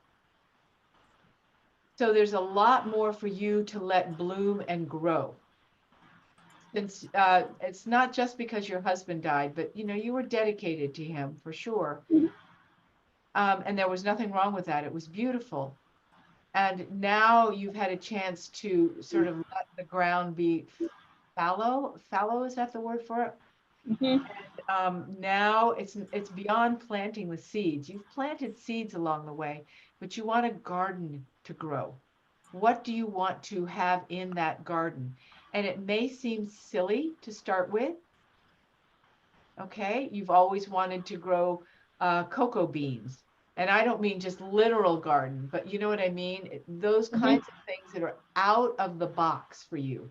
So there's a lot more for you to let bloom and grow. Since it's not just because your husband died, but you know, you were dedicated to him for sure. And there was nothing wrong with that. It was beautiful. And now you've had a chance to sort of let the ground be fallow. Fallow, is that the word for it? Mm-hmm. And now it's beyond planting the seeds. You've planted seeds along the way, but you want a garden to grow. What do you want to have in that garden? And it may seem silly to start with. Okay, you've always wanted to grow cocoa beans. And I don't mean just literal garden, but you know what I mean? Those kinds of things that are out of the box for you,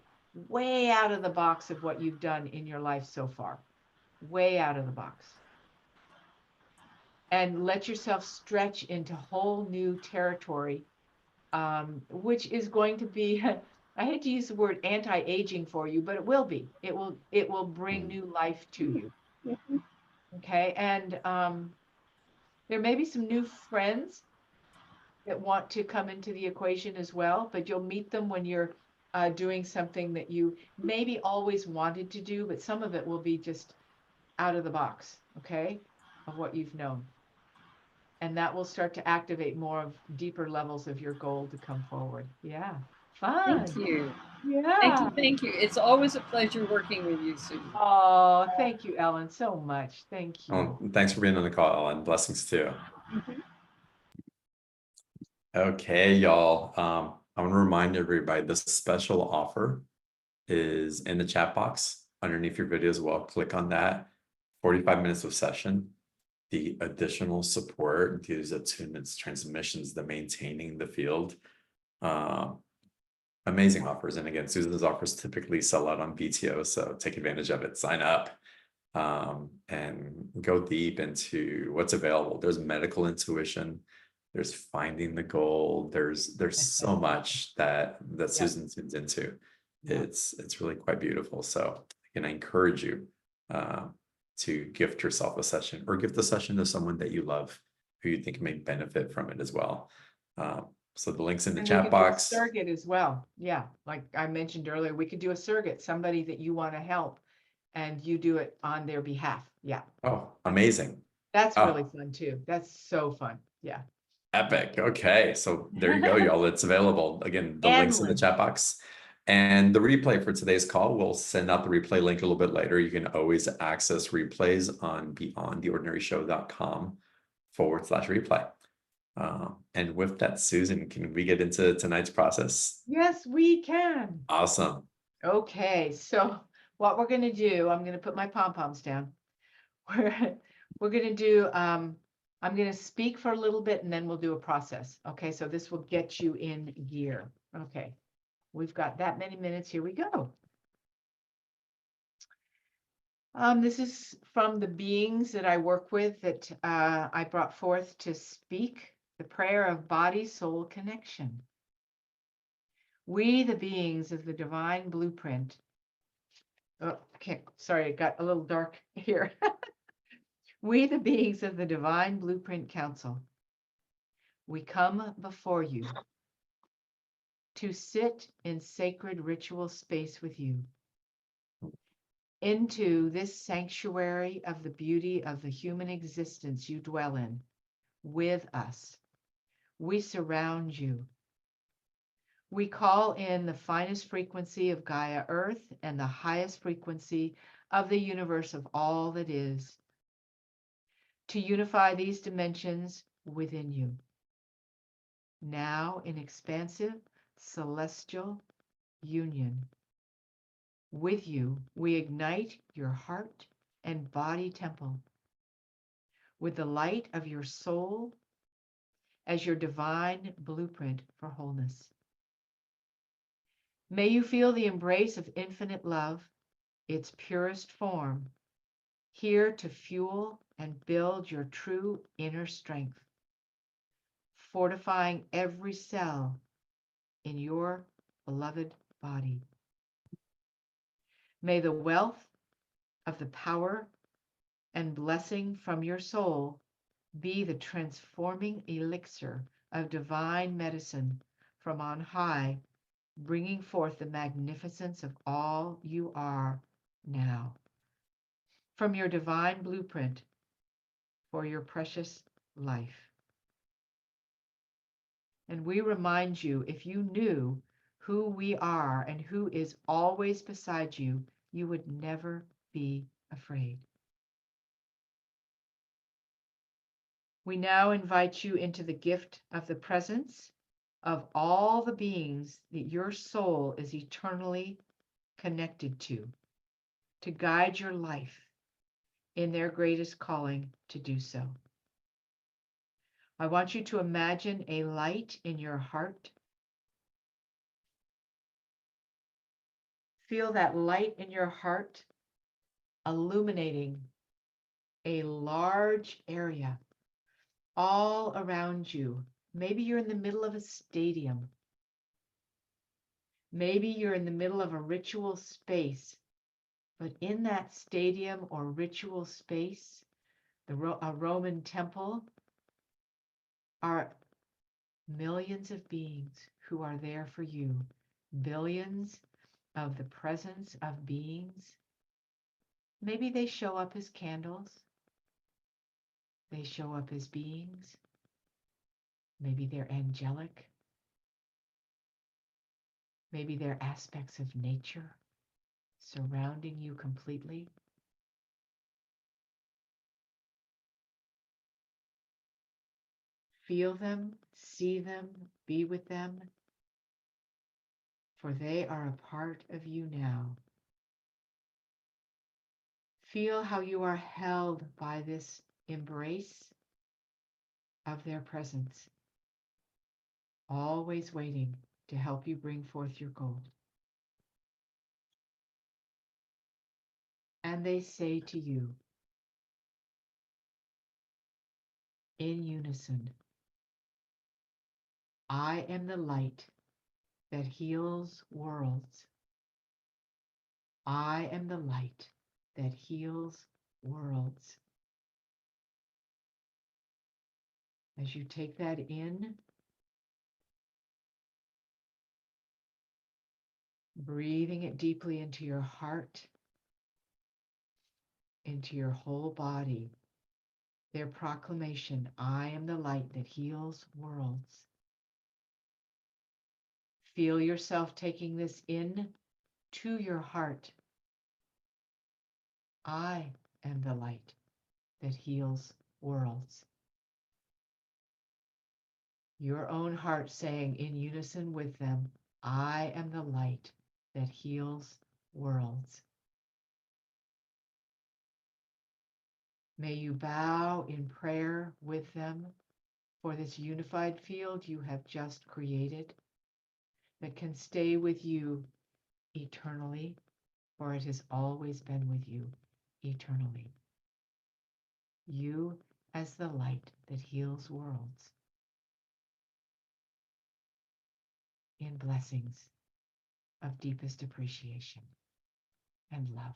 way out of the box of what you've done in your life so far, way out of the box. and let yourself stretch into whole new territory, which is going to be, I hate to use the word anti-aging for you, but it will be. It will bring new life to you. Okay, and there may be some new friends that want to come into the equation as well, but you'll meet them when you're doing something that you maybe always wanted to do, but some of it will be just out of the box, okay, of what you've known. And that will start to activate more of deeper levels of your goal to come forward. Yeah, fun. Thank you. Yeah. Thank you. Thank you. It's always a pleasure working with you, Susan. Oh, thank you, Ellen, so much. Thank you. Oh, thanks for being on the call, Ellen. Blessings too. Okay, y'all. I want to remind everybody this special offer is in the chat box underneath your video as well. Click on that. 45 minutes of session. The additional support, these attunements, transmissions, the maintaining the field. Amazing offers. And again, Susan's offers typically sell out on BTO, so take advantage of it. Sign up and go deep into what's available. There's medical intuition. There's finding the goal. There's so much that Susan tunes into. It's really quite beautiful. So again, I encourage you to gift yourself a session or gift the session to someone that you love who you think may benefit from it as well. So the link's in the chat box. Surrogate as well. Yeah, like I mentioned earlier, we could do a surrogate, somebody that you want to help, and you do it on their behalf. Yeah. Oh, amazing. That's really fun too. That's so fun. Yeah. Epic. Okay, so there you go, y'all. It's available. Again, the link's in the chat box. And the replay for today's call, we'll send out the replay link a little bit later. You can always access replays on beyondtheordinaryshow.com/replay. And with that, Susan, can we get into tonight's process? Yes, we can. Awesome. Okay, so what we're going to do, I'm going to put my pom-poms down. We're going to do, I'm going to speak for a little bit and then we'll do a process. Okay, so this will get you in gear. Okay, we've got that many minutes. Here we go. This is from the beings that I work with that I brought forth to speak the prayer of body-soul connection. We, the beings of the divine blueprint. Oh, okay, sorry, it got a little dark here. We, the beings of the divine blueprint council, we come before you to sit in sacred ritual space with you. Into this sanctuary of the beauty of the human existence you dwell in, with us. We surround you. We call in the finest frequency of Gaia Earth and the highest frequency of the universe of all that is, to unify these dimensions within you. Now in expansive celestial union. With you, we ignite your heart and body temple with the light of your soul as your divine blueprint for wholeness. May you feel the embrace of infinite love, its purest form, here to fuel and build your true inner strength, fortifying every cell in your beloved body. May the wealth of the power and blessing from your soul be the transforming elixir of divine medicine from on high, bringing forth the magnificence of all you are now. From your divine blueprint for your precious life. And we remind you, if you knew who we are and who is always beside you, you would never be afraid. We now invite you into the gift of the presence of all the beings that your soul is eternally connected to guide your life in their greatest calling to do so. I want you to imagine a light in your heart. Feel that light in your heart illuminating a large area all around you. Maybe you're in the middle of a stadium. Maybe you're in the middle of a ritual space, but in that stadium or ritual space, a Roman temple, are millions of beings who are there for you, billions of the presence of beings. Maybe they show up as candles. They show up as beings. Maybe they're angelic. Maybe they're aspects of nature surrounding you completely. Feel them, see them, be with them, for they are a part of you now. Feel how you are held by this embrace of their presence, always waiting to help you bring forth your gold. And they say to you, in unison, I am the light that heals worlds. I am the light that heals worlds. As you take that in, breathing it deeply into your heart, into your whole body, their proclamation, I am the light that heals worlds. Feel yourself taking this in to your heart. I am the light that heals worlds. Your own heart saying in unison with them, I am the light that heals worlds. May you bow in prayer with them for this unified field you have just created that can stay with you eternally, for it has always been with you eternally. You as the light that heals worlds. In blessings of deepest appreciation and love.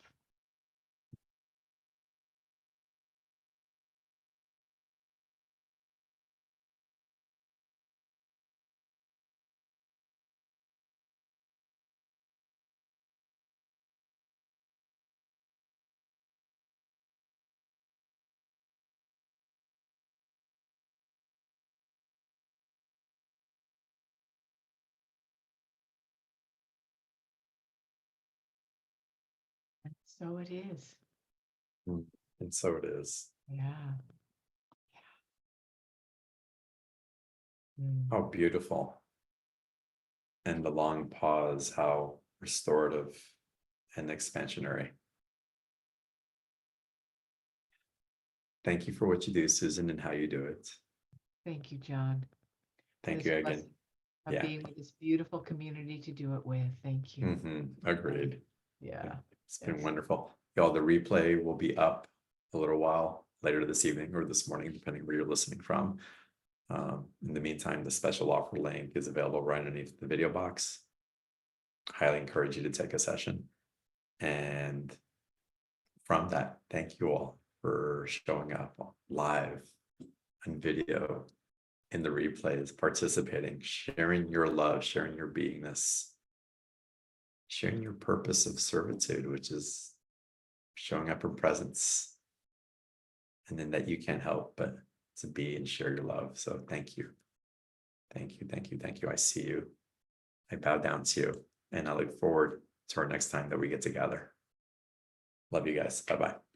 And so it is. And so it is. Yeah. How beautiful. And the long pause, how restorative and expansionary. Thank you for what you do, Susan, and how you do it. Thank you, John. Thank This you again. blessing of being with this beautiful community to do it with. Thank you. Agreed. Yeah. It's been wonderful. Y'all, the replay will be up a little while later this evening or this morning, depending where you're listening from. In the meantime, the special offer link is available right underneath the video box. Highly encourage you to take a session. And from that, thank you all for showing up live on video, in the replays, participating, sharing your love, sharing your beingness, sharing your purpose of servitude, which is showing up in presence, and then that you can't help but to be and share your love. So thank you. Thank you, thank you, thank you. I see you. I bow down to you, and I look forward to our next time that we get together. Love you guys. Bye-bye.